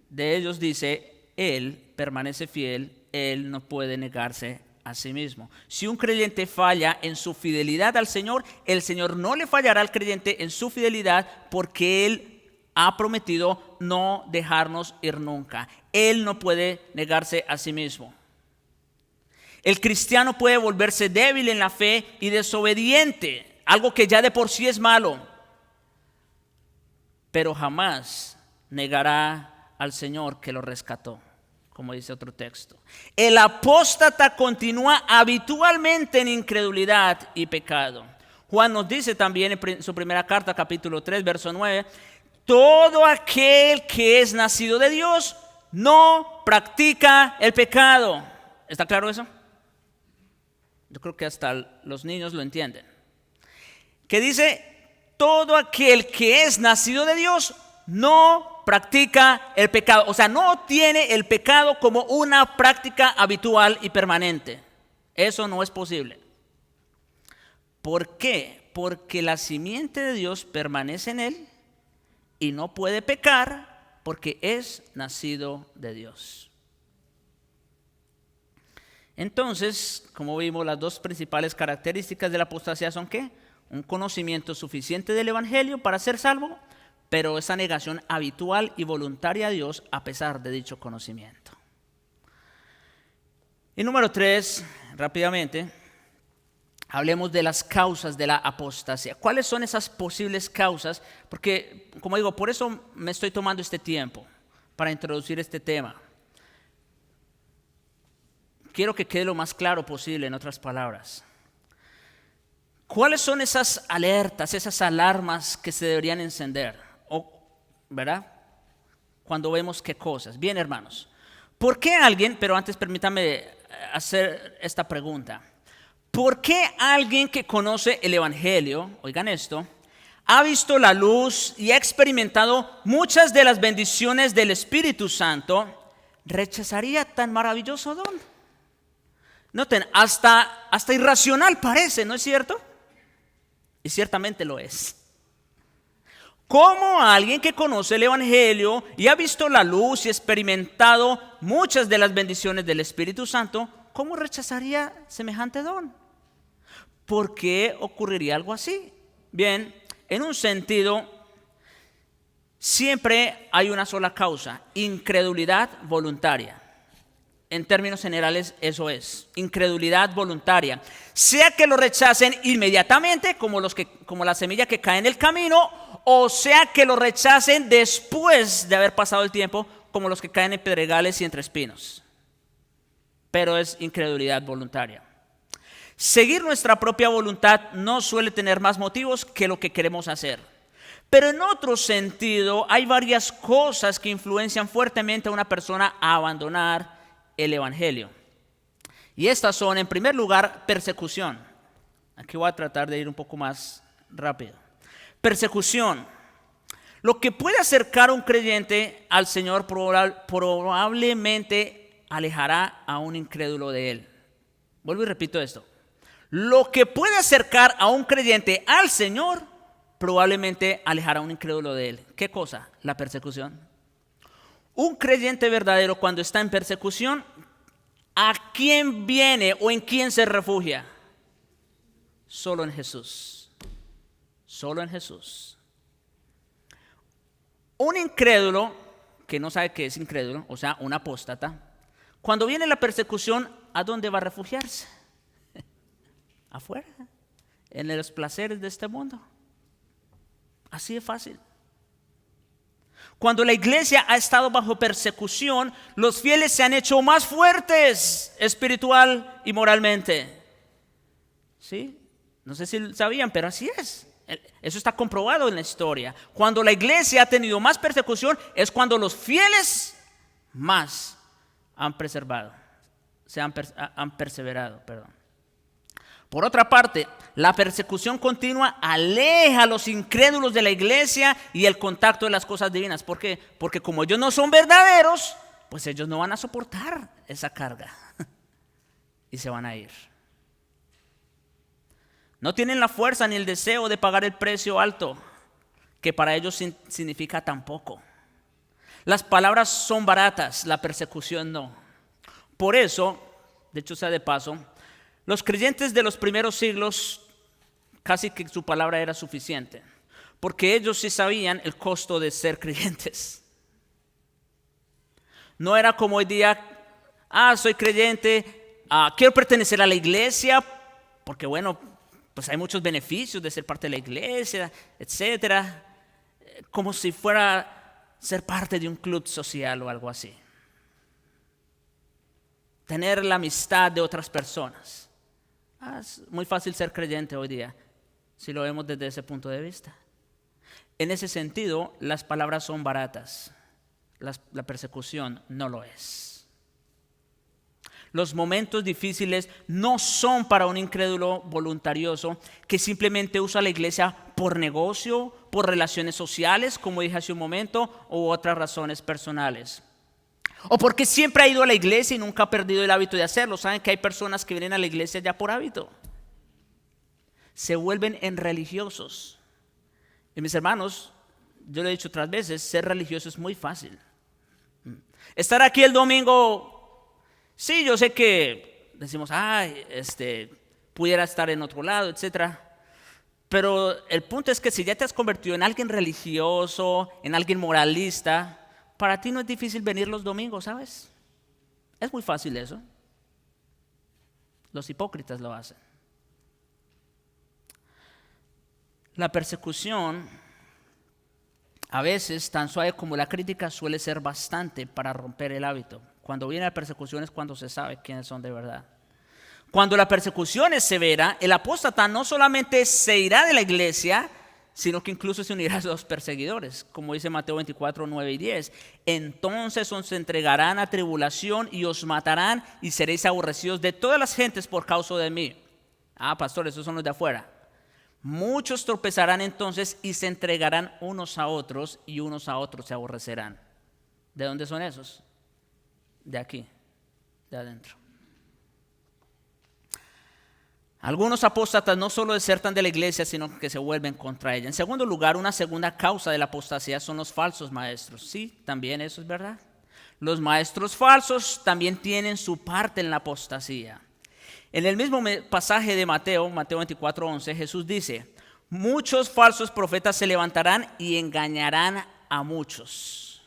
De ellos dice, Él permanece fiel, Él no puede negarse a sí mismo. Si un creyente falla en su fidelidad al Señor, el Señor no le fallará al creyente en su fidelidad porque Él ha prometido no dejarnos ir nunca. Él no puede negarse a sí mismo. El cristiano puede volverse débil en la fe y desobediente, algo que ya de por sí es malo, pero jamás negará al Señor que lo rescató, como dice otro texto. El apóstata continúa habitualmente en incredulidad y pecado. Juan nos dice también en su primera carta, capítulo 3, verso 9, todo aquel que es nacido de Dios no practica el pecado. ¿Está claro eso? Yo creo que hasta los niños lo entienden. Que dice, todo aquel que es nacido de Dios no practica el pecado. O sea, no tiene el pecado como una práctica habitual y permanente. Eso no es posible. ¿Por qué? Porque la simiente de Dios permanece en él y no puede pecar porque es nacido de Dios. Entonces, como vimos, las dos principales características de la apostasía son ¿qué? Un conocimiento suficiente del Evangelio para ser salvo, pero esa negación habitual y voluntaria a Dios a pesar de dicho conocimiento. Y número 3, rápidamente, hablemos de las causas de la apostasía. ¿Cuáles son esas posibles causas? Porque, como digo, por eso me estoy tomando este tiempo para introducir este tema. Quiero que quede lo más claro posible, en otras palabras. ¿Cuáles son esas alertas, esas alarmas que se deberían encender? ¿Verdad? Cuando vemos qué cosas. Bien, hermanos. ¿Por qué alguien, pero antes permítame hacer esta pregunta. ¿Por qué alguien que conoce el Evangelio, oigan esto, ha visto la luz y ha experimentado muchas de las bendiciones del Espíritu Santo, rechazaría tan maravilloso don? Noten, hasta irracional parece, ¿no es cierto? Y ciertamente lo es. ¿Cómo alguien que conoce el Evangelio y ha visto la luz y experimentado muchas de las bendiciones del Espíritu Santo, cómo rechazaría semejante don? ¿Por qué ocurriría algo así? Bien, en un sentido, siempre hay una sola causa: incredulidad voluntaria. En términos generales, eso es, incredulidad voluntaria. Sea que lo rechacen inmediatamente, como la semilla que cae en el camino, o sea que lo rechacen después de haber pasado el tiempo, como los que caen en pedregales y entre espinos. Pero es incredulidad voluntaria. Seguir nuestra propia voluntad no suele tener más motivos que lo que queremos hacer. Pero en otro sentido, hay varias cosas que influencian fuertemente a una persona a abandonar el Evangelio. Y estas son, en primer lugar, persecución. Aquí voy a tratar de ir un poco más rápido. Persecución. Lo que puede acercar a un creyente al Señor probablemente alejará a un incrédulo de Él. Vuelvo y repito esto. Lo que puede acercar a un creyente al Señor probablemente alejará a un incrédulo de Él. ¿Qué cosa? La persecución. Un creyente verdadero, cuando está en persecución, ¿a quién viene o en quién se refugia? Solo en Jesús. Solo en Jesús. Un incrédulo que no sabe qué es incrédulo, o sea, un apóstata, cuando viene la persecución, ¿a dónde va a refugiarse? Afuera, en los placeres de este mundo. Así de fácil. Cuando la iglesia ha estado bajo persecución, los fieles se han hecho más fuertes espiritual y moralmente. ¿Sí? No sé si sabían, pero así es. Eso está comprobado en la historia. Cuando la iglesia ha tenido más persecución, es cuando los fieles más han perseverado. Por otra parte, la persecución continua aleja a los incrédulos de la iglesia y el contacto de las cosas divinas. ¿Por qué? Porque como ellos no son verdaderos, pues ellos no van a soportar esa carga y se van a ir. No tienen la fuerza ni el deseo de pagar el precio alto, que para ellos significa tan poco. Las palabras son baratas, la persecución no. Por eso, de hecho sea de paso, los creyentes de los primeros siglos casi que su palabra era suficiente, porque ellos sí sabían el costo de ser creyentes. No era como hoy día, soy creyente, quiero pertenecer a la iglesia, porque bueno, pues hay muchos beneficios de ser parte de la iglesia, etcétera, como si fuera ser parte de un club social o algo así. Tener la amistad de otras personas. Es muy fácil ser creyente hoy día, si lo vemos desde ese punto de vista. En ese sentido, las palabras son baratas. La persecución no lo es. Los momentos difíciles no son para un incrédulo voluntarioso que simplemente usa la iglesia por negocio, por relaciones sociales, como dije hace un momento, u otras razones personales. O porque siempre ha ido a la iglesia y nunca ha perdido el hábito de hacerlo. Saben que hay personas que vienen a la iglesia ya por hábito. Se vuelven en religiosos. Y mis hermanos, yo lo he dicho otras veces, ser religioso es muy fácil. Estar aquí el domingo, sí, yo sé que decimos, pudiera estar en otro lado, etcétera. Pero el punto es que si ya te has convertido en alguien religioso, en alguien moralista, para ti no es difícil venir los domingos, ¿sabes? Es muy fácil eso. Los hipócritas lo hacen. La persecución, a veces, tan suave como la crítica, suele ser bastante para romper el hábito. Cuando viene la persecución es cuando se sabe quiénes son de verdad. Cuando la persecución es severa, el apóstata no solamente se irá de la iglesia, sino que incluso se unirá a los perseguidores, como dice Mateo 24, 9 y 10. Entonces os entregarán a tribulación y os matarán y seréis aborrecidos de todas las gentes por causa de mí. Pastor, esos son los de afuera. Muchos tropezarán entonces y se entregarán unos a otros y unos a otros se aborrecerán. ¿De dónde son esos? De aquí, de adentro. Algunos apóstatas no solo desertan de la iglesia, sino que se vuelven contra ella. En segundo lugar, una segunda causa de la apostasía son los falsos maestros. Sí, también eso es verdad. Los maestros falsos también tienen su parte en la apostasía. En el mismo pasaje de Mateo 24, 11, Jesús dice, muchos falsos profetas se levantarán y engañarán a muchos.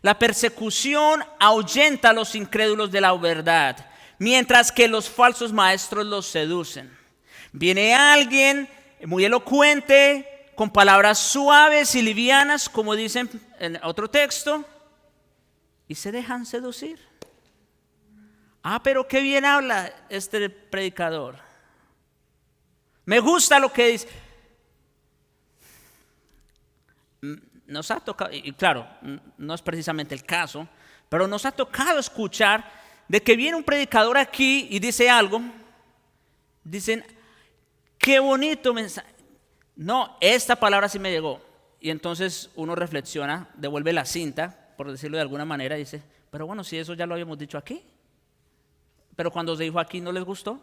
La persecución ahuyenta a los incrédulos de la verdad, mientras que los falsos maestros los seducen. Viene alguien muy elocuente, con palabras suaves y livianas, como dicen en otro texto, y se dejan seducir. Pero qué bien habla este predicador. Me gusta lo que dice. Nos ha tocado, y claro, no es precisamente el caso, pero nos ha tocado escuchar de que viene un predicador aquí y dice algo, dicen, qué bonito mensaje. No, esta palabra sí me llegó. Y entonces uno reflexiona, devuelve la cinta, por decirlo de alguna manera, y dice, pero bueno, si eso ya lo habíamos dicho aquí. Pero cuando se dijo aquí no les gustó.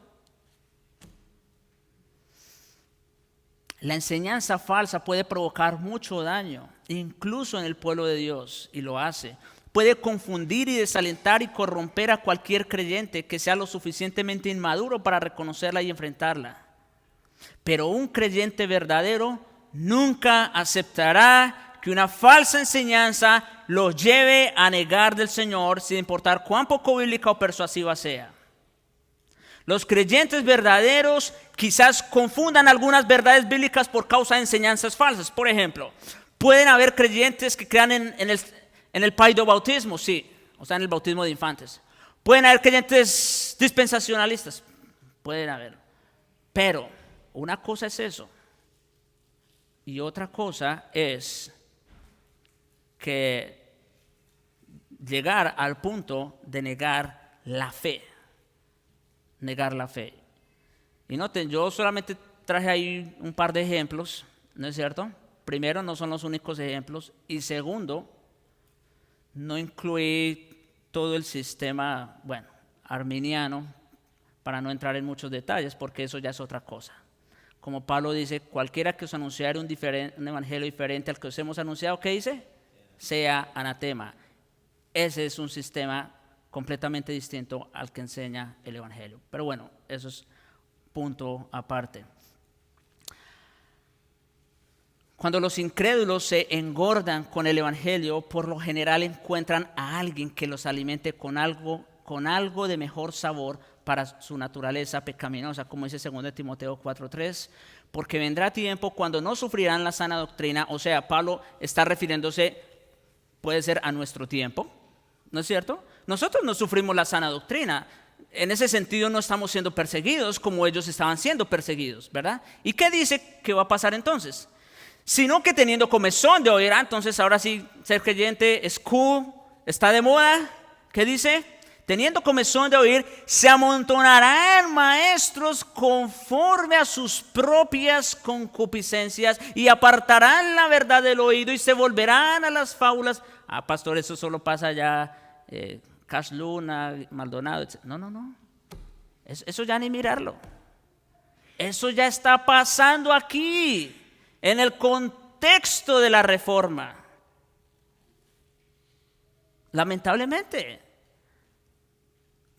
La enseñanza falsa puede provocar mucho daño, incluso en el pueblo de Dios, y lo hace. Puede confundir y desalentar y corromper a cualquier creyente que sea lo suficientemente inmaduro para reconocerla y enfrentarla. Pero un creyente verdadero nunca aceptará que una falsa enseñanza lo lleve a negar del Señor, sin importar cuán poco bíblica o persuasiva sea. Los creyentes verdaderos quizás confundan algunas verdades bíblicas por causa de enseñanzas falsas. Por ejemplo, pueden haber creyentes que crean en el paidobautismo, sí, o sea, en el bautismo de infantes. Pueden haber creyentes dispensacionalistas, pueden haber. Pero una cosa es eso y otra cosa es que llegar al punto de negar la fe. Negar la fe. Y noten, yo solamente traje ahí un par de ejemplos, ¿no es cierto? Primero, no son los únicos ejemplos. Y segundo, no incluí todo el sistema, arminiano, para no entrar en muchos detalles, porque eso ya es otra cosa. Como Pablo dice, cualquiera que os anunciare un evangelio diferente al que os hemos anunciado, ¿qué dice? Sea anatema. Ese es un sistema completamente distinto al que enseña el evangelio. Pero bueno, eso es punto aparte. Cuando los incrédulos se engordan con el evangelio, por lo general encuentran a alguien que los alimente con algo de mejor sabor para su naturaleza pecaminosa, como dice 2 Timoteo 4:3, porque vendrá tiempo cuando no sufrirán la sana doctrina. O sea, Pablo está refiriéndose, puede ser a nuestro tiempo, ¿no es cierto? Nosotros no sufrimos la sana doctrina. En ese sentido no estamos siendo perseguidos como ellos estaban siendo perseguidos, ¿verdad? ¿Y qué dice que va a pasar entonces? Sino que teniendo comezón de oír, entonces ahora sí ser creyente es cool, está de moda. ¿Qué dice? Teniendo comezón de oír, se amontonarán maestros conforme a sus propias concupiscencias y apartarán la verdad del oído y se volverán a las fábulas. Pastor, eso solo pasa ya Cash Luna, Maldonado, etc. No. Eso ya ni mirarlo. Eso ya está pasando aquí, en el contexto de la reforma. Lamentablemente.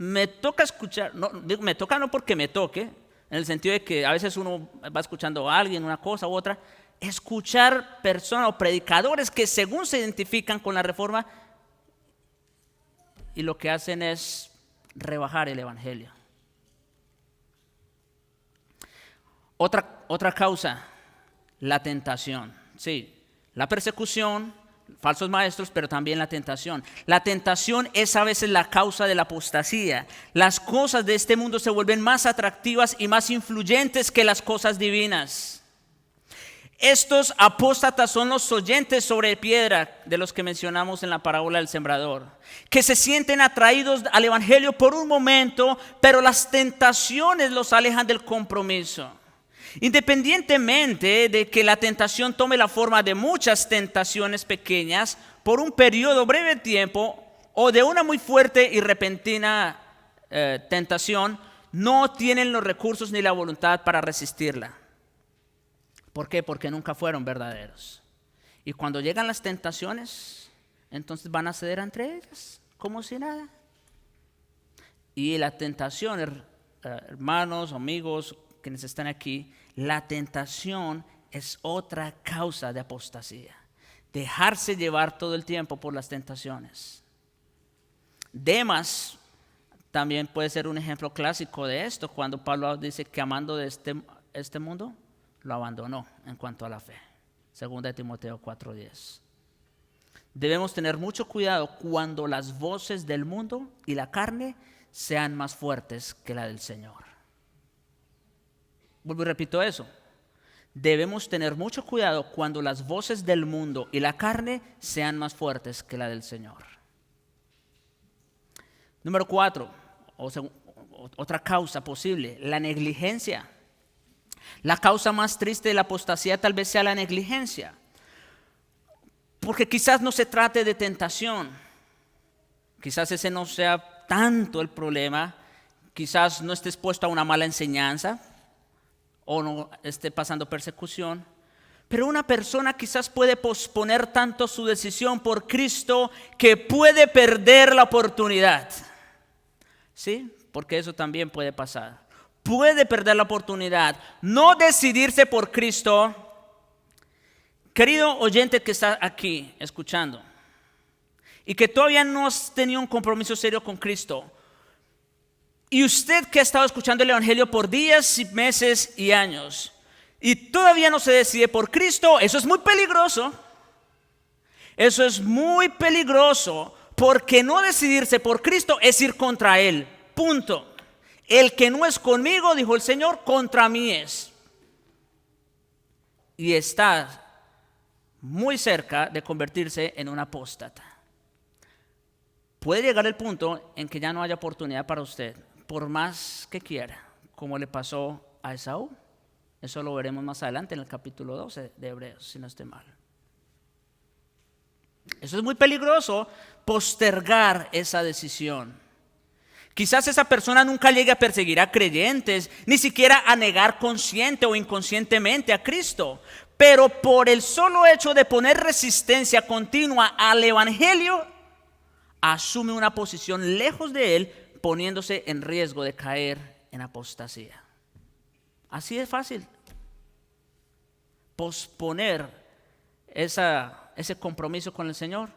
Me toca escuchar, me toca no porque me toque, en el sentido de que a veces uno va escuchando a alguien, una cosa u otra, escuchar personas o predicadores que según se identifican con la reforma y lo que hacen es rebajar el evangelio. Otra causa, la tentación. Sí, la persecución, falsos maestros, pero también la tentación. La tentación es a veces la causa de la apostasía. Las cosas de este mundo se vuelven más atractivas y más influyentes que las cosas divinas. Estos apóstatas son los oyentes sobre piedra de los que mencionamos en la parábola del sembrador, que se sienten atraídos al evangelio por un momento, pero las tentaciones los alejan del compromiso. Independientemente de que la tentación tome la forma de muchas tentaciones pequeñas por un periodo breve de tiempo o de una muy fuerte y repentina tentación, no tienen los recursos ni la voluntad para resistirla. ¿Por qué? Porque nunca fueron verdaderos. Y cuando llegan las tentaciones, entonces van a ceder entre ellas, como si nada. Y la tentación, hermanos, amigos, quienes están aquí, la tentación es otra causa de apostasía. Dejarse llevar todo el tiempo por las tentaciones. Demas también puede ser un ejemplo clásico de esto, cuando Pablo dice que amando de este mundo, lo abandonó en cuanto a la fe. 2 Timoteo 4:10. Debemos tener mucho cuidado cuando las voces del mundo y la carne sean más fuertes que la del Señor. Vuelvo y repito eso. Debemos tener mucho cuidado cuando las voces del mundo y la carne sean más fuertes que la del Señor. Número 4, otra causa posible, la negligencia. La causa más triste de la apostasía tal vez sea la negligencia. Porque quizás no se trate de tentación. Quizás ese no sea tanto el problema. Quizás no esté expuesto a una mala enseñanza o no esté pasando persecución. Pero una persona quizás puede posponer tanto su decisión por Cristo que puede perder la oportunidad. ¿Sí? Porque eso también puede pasar. Puede perder la oportunidad, no decidirse por Cristo. Querido oyente que está aquí escuchando y que todavía no has tenido un compromiso serio con Cristo, Y usted que ha estado escuchando el Evangelio por días y meses y años y todavía no se decide por Cristo, eso es muy peligroso. Eso es muy peligroso, porque no decidirse por Cristo es ir contra Él. Punto. El que no es conmigo, dijo el Señor, contra mí es. Y está muy cerca de convertirse en un apóstata. Puede llegar el punto en que ya no haya oportunidad para usted, por más que quiera, como le pasó a Esaú. Eso lo veremos más adelante en el capítulo 12 de Hebreos, si no estoy mal. Eso es muy peligroso, postergar esa decisión. Quizás esa persona nunca llegue a perseguir a creyentes, ni siquiera a negar consciente o inconscientemente a Cristo. Pero por el solo hecho de poner resistencia continua al Evangelio, asume una posición lejos de Él, poniéndose en riesgo de caer en apostasía. Así de fácil. Posponer ese compromiso con el Señor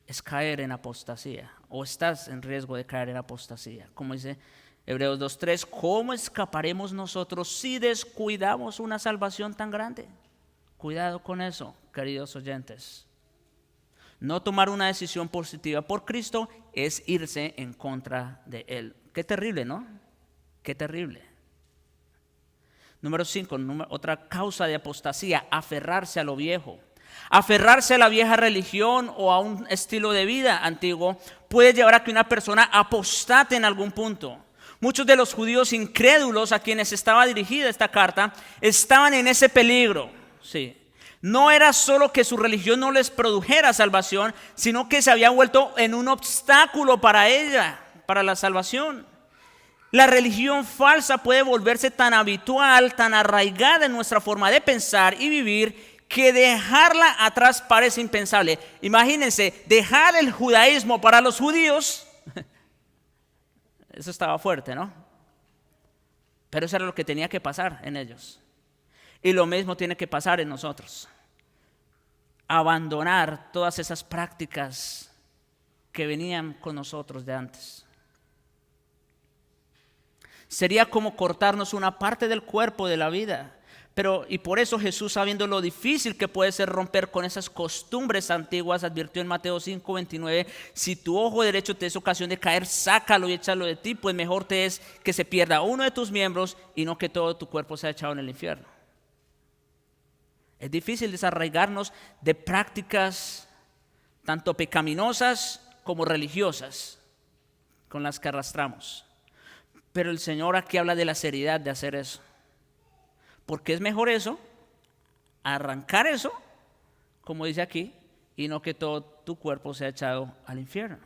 es caer en apostasía, o estás en riesgo de caer en apostasía. Como dice Hebreos 2:3, ¿cómo escaparemos nosotros si descuidamos una salvación tan grande? Cuidado con eso, queridos oyentes. No tomar una decisión positiva por Cristo es irse en contra de Él. Qué terrible, ¿no? Qué terrible. Número 5, otra causa de apostasía, aferrarse a lo viejo. Aferrarse a la vieja religión o a un estilo de vida antiguo puede llevar a que una persona apostate en algún punto. Muchos de los judíos incrédulos a quienes estaba dirigida esta carta estaban en ese peligro. Sí. No era solo que su religión no les produjera salvación, sino que se había vuelto en un obstáculo para ella, para la salvación. La religión falsa puede volverse tan habitual, tan arraigada en nuestra forma de pensar y vivir, que dejarla atrás parece impensable. Imagínense, dejar el judaísmo para los judíos, eso estaba fuerte, ¿no? Pero eso era lo que tenía que pasar en ellos. Y lo mismo tiene que pasar en nosotros. Abandonar todas esas prácticas que venían con nosotros de antes. Sería como cortarnos una parte del cuerpo de la vida. Y por eso Jesús, sabiendo lo difícil que puede ser romper con esas costumbres antiguas, advirtió en Mateo 5:29, si tu ojo derecho te es ocasión de caer, sácalo y échalo de ti, pues mejor te es que se pierda uno de tus miembros y no que todo tu cuerpo sea echado en el infierno. Es difícil desarraigarnos de prácticas tanto pecaminosas como religiosas con las que arrastramos. Pero el Señor aquí habla de la seriedad de hacer eso. Porque es mejor eso, arrancar eso, como dice aquí, y no que todo tu cuerpo sea echado al infierno.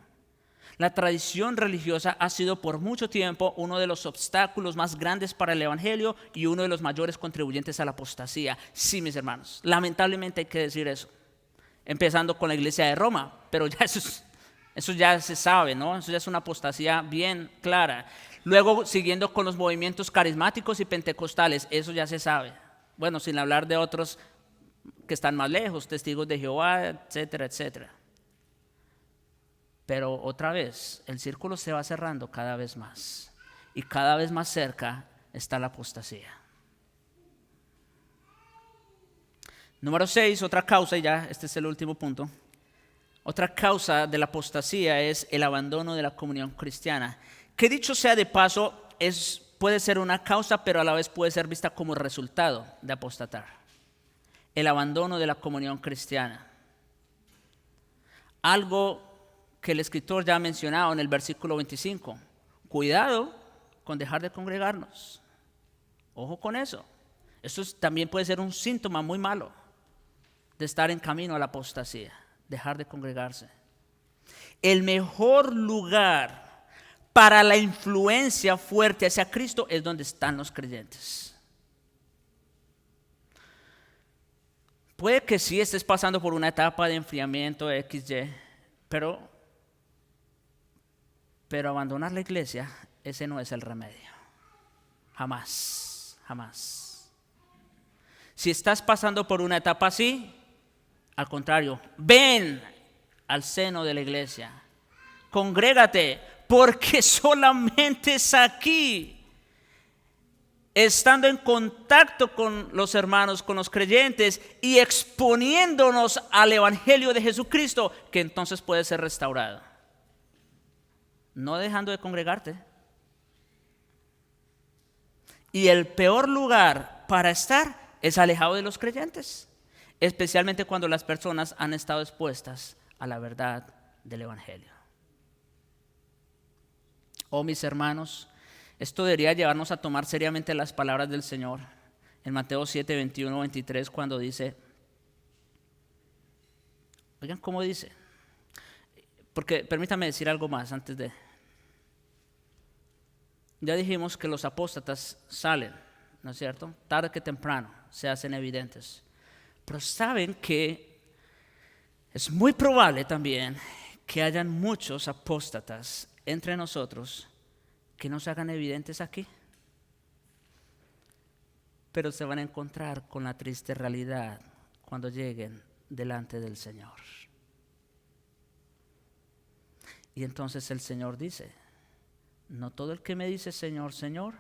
La tradición religiosa ha sido por mucho tiempo uno de los obstáculos más grandes para el Evangelio y uno de los mayores contribuyentes a la apostasía. Sí, mis hermanos, lamentablemente hay que decir eso. Empezando con la iglesia de Roma, pero ya eso ya se sabe, ¿no? Eso ya es una apostasía bien clara. Luego, siguiendo con los movimientos carismáticos y pentecostales, eso ya se sabe. Bueno, sin hablar de otros que están más lejos, testigos de Jehová, etcétera, etcétera. Pero otra vez, el círculo se va cerrando cada vez más. Y cada vez más cerca está la apostasía. Número 6, otra causa, y ya este es el último punto. Otra causa de la apostasía es el abandono de la comunión cristiana. Que dicho sea de paso, puede ser una causa, pero a la vez puede ser vista como resultado de apostatar. El abandono de la comunión cristiana. Algo que el escritor ya ha mencionado en el versículo 25. Cuidado con dejar de congregarnos. Ojo con eso. Eso también puede ser un síntoma muy malo de estar en camino a la apostasía. Dejar de congregarse. El mejor lugar para la influencia fuerte hacia Cristo es donde están los creyentes. Puede que sí estés pasando por una etapa de enfriamiento XY, pero abandonar la iglesia, ese no es el remedio. Jamás, jamás. Si estás pasando por una etapa así, al contrario, ven al seno de la iglesia, congrégate, porque solamente es aquí, estando en contacto con los hermanos, con los creyentes y exponiéndonos al Evangelio de Jesucristo, que entonces puede ser restaurado. No dejando de congregarte. Y el peor lugar para estar es alejado de los creyentes, especialmente cuando las personas han estado expuestas a la verdad del Evangelio. Oh, mis hermanos, esto debería llevarnos a tomar seriamente las palabras del Señor en Mateo 7, 21, 23, cuando dice, oigan cómo dice, porque permítame decir algo más antes de, ya dijimos que los apóstatas salen, ¿no es cierto? Tarde que temprano se hacen evidentes, pero saben que es muy probable también que hayan muchos apóstatas entre nosotros que no se hagan evidentes aquí, pero se van a encontrar con la triste realidad cuando lleguen delante del Señor. Y entonces el Señor dice, no todo el que me dice Señor, Señor,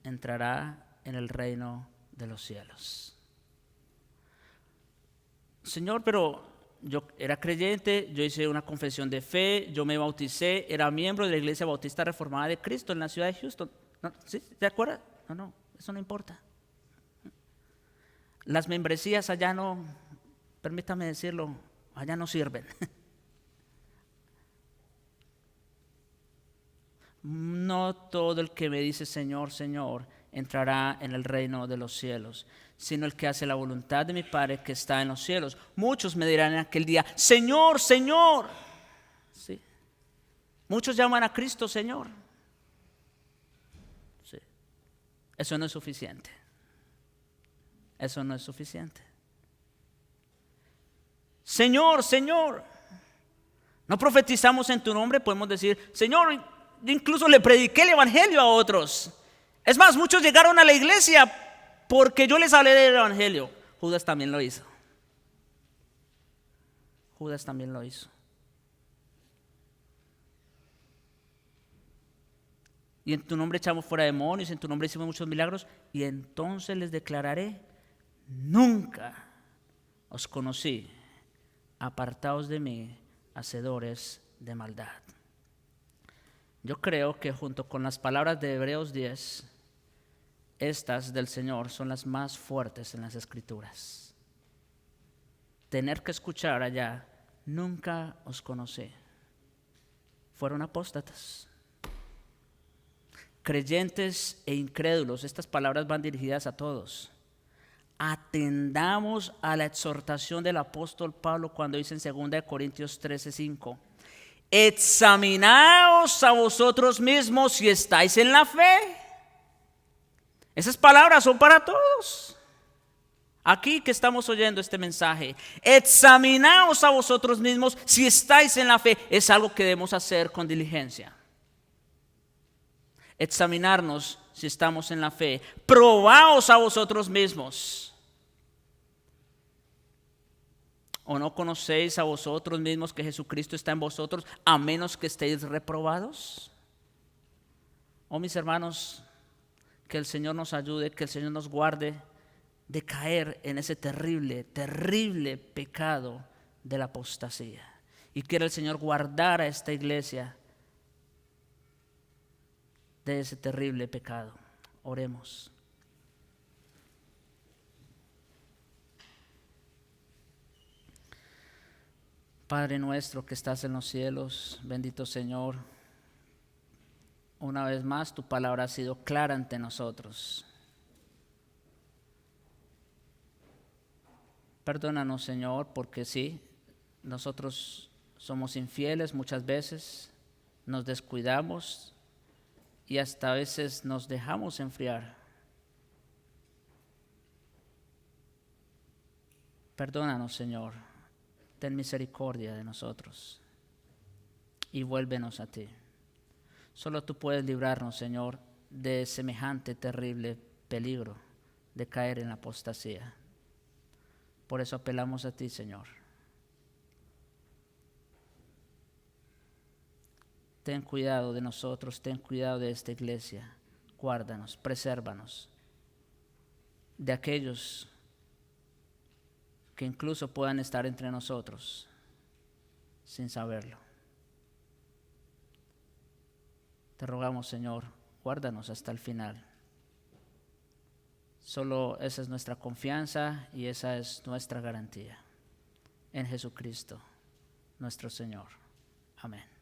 entrará en el reino de los cielos. Señor, pero yo era creyente, yo hice una confesión de fe, yo me bauticé, era miembro de la Iglesia Bautista Reformada de Cristo en la ciudad de Houston. ¿No? ¿Sí? ¿Te acuerdas? No, eso no importa. Las membresías allá no, permítame decirlo, allá no sirven. No todo el que me dice Señor, Señor, entrará en el reino de los cielos, sino el que hace la voluntad de mi Padre que está en los cielos. Muchos me dirán en aquel día, Señor, Señor. Sí. Muchos llaman a Cristo Señor. Sí. Eso no es suficiente. Eso no es suficiente. Señor, Señor. No profetizamos en tu nombre, podemos decir, Señor, yo incluso le prediqué el evangelio a otros. Es más, muchos llegaron a la iglesia porque yo les hablé del evangelio. Judas también lo hizo. Judas también lo hizo. Y en tu nombre echamos fuera demonios, en tu nombre hicimos muchos milagros. Y entonces les declararé, nunca os conocí, apartaos de mí, hacedores de maldad. Yo creo que junto con las palabras de Hebreos 10, estas del Señor son las más fuertes en las Escrituras. Tener que escuchar allá, nunca os conocí. Fueron apóstatas. Creyentes e incrédulos, estas palabras van dirigidas a todos. Atendamos a la exhortación del apóstol Pablo cuando dice en 2 Corintios 13:5. Examinaos a vosotros mismos si estáis en la fe. Esas palabras son para todos. Aquí que estamos oyendo este mensaje, examinaos a vosotros mismos si estáis en la fe. Es algo que debemos hacer con diligencia. Examinarnos si estamos en la fe. Probaos a vosotros mismos. ¿O no conocéis a vosotros mismos que Jesucristo está en vosotros, a menos que estéis reprobados? Oh, mis hermanos, que el Señor nos ayude, que el Señor nos guarde de caer en ese terrible, terrible pecado de la apostasía. Y quiera el Señor guardar a esta iglesia de ese terrible pecado. Oremos. Padre nuestro que estás en los cielos, bendito Señor, una vez más tu palabra ha sido clara ante nosotros. Perdónanos, Señor, porque sí, nosotros somos infieles muchas veces, nos descuidamos y hasta a veces nos dejamos enfriar. Perdónanos, Señor. Ten misericordia de nosotros y vuélvenos a ti. Solo tú puedes librarnos, Señor, de semejante terrible peligro de caer en la apostasía. Por eso apelamos a ti, Señor. ten cuidado de nosotros, ten cuidado de esta iglesia. Guárdanos, presérvanos de aquellos que incluso puedan estar entre nosotros sin saberlo. Te rogamos, Señor, guárdanos hasta el final. Solo esa es nuestra confianza y esa es nuestra garantía. En Jesucristo, nuestro Señor. Amén.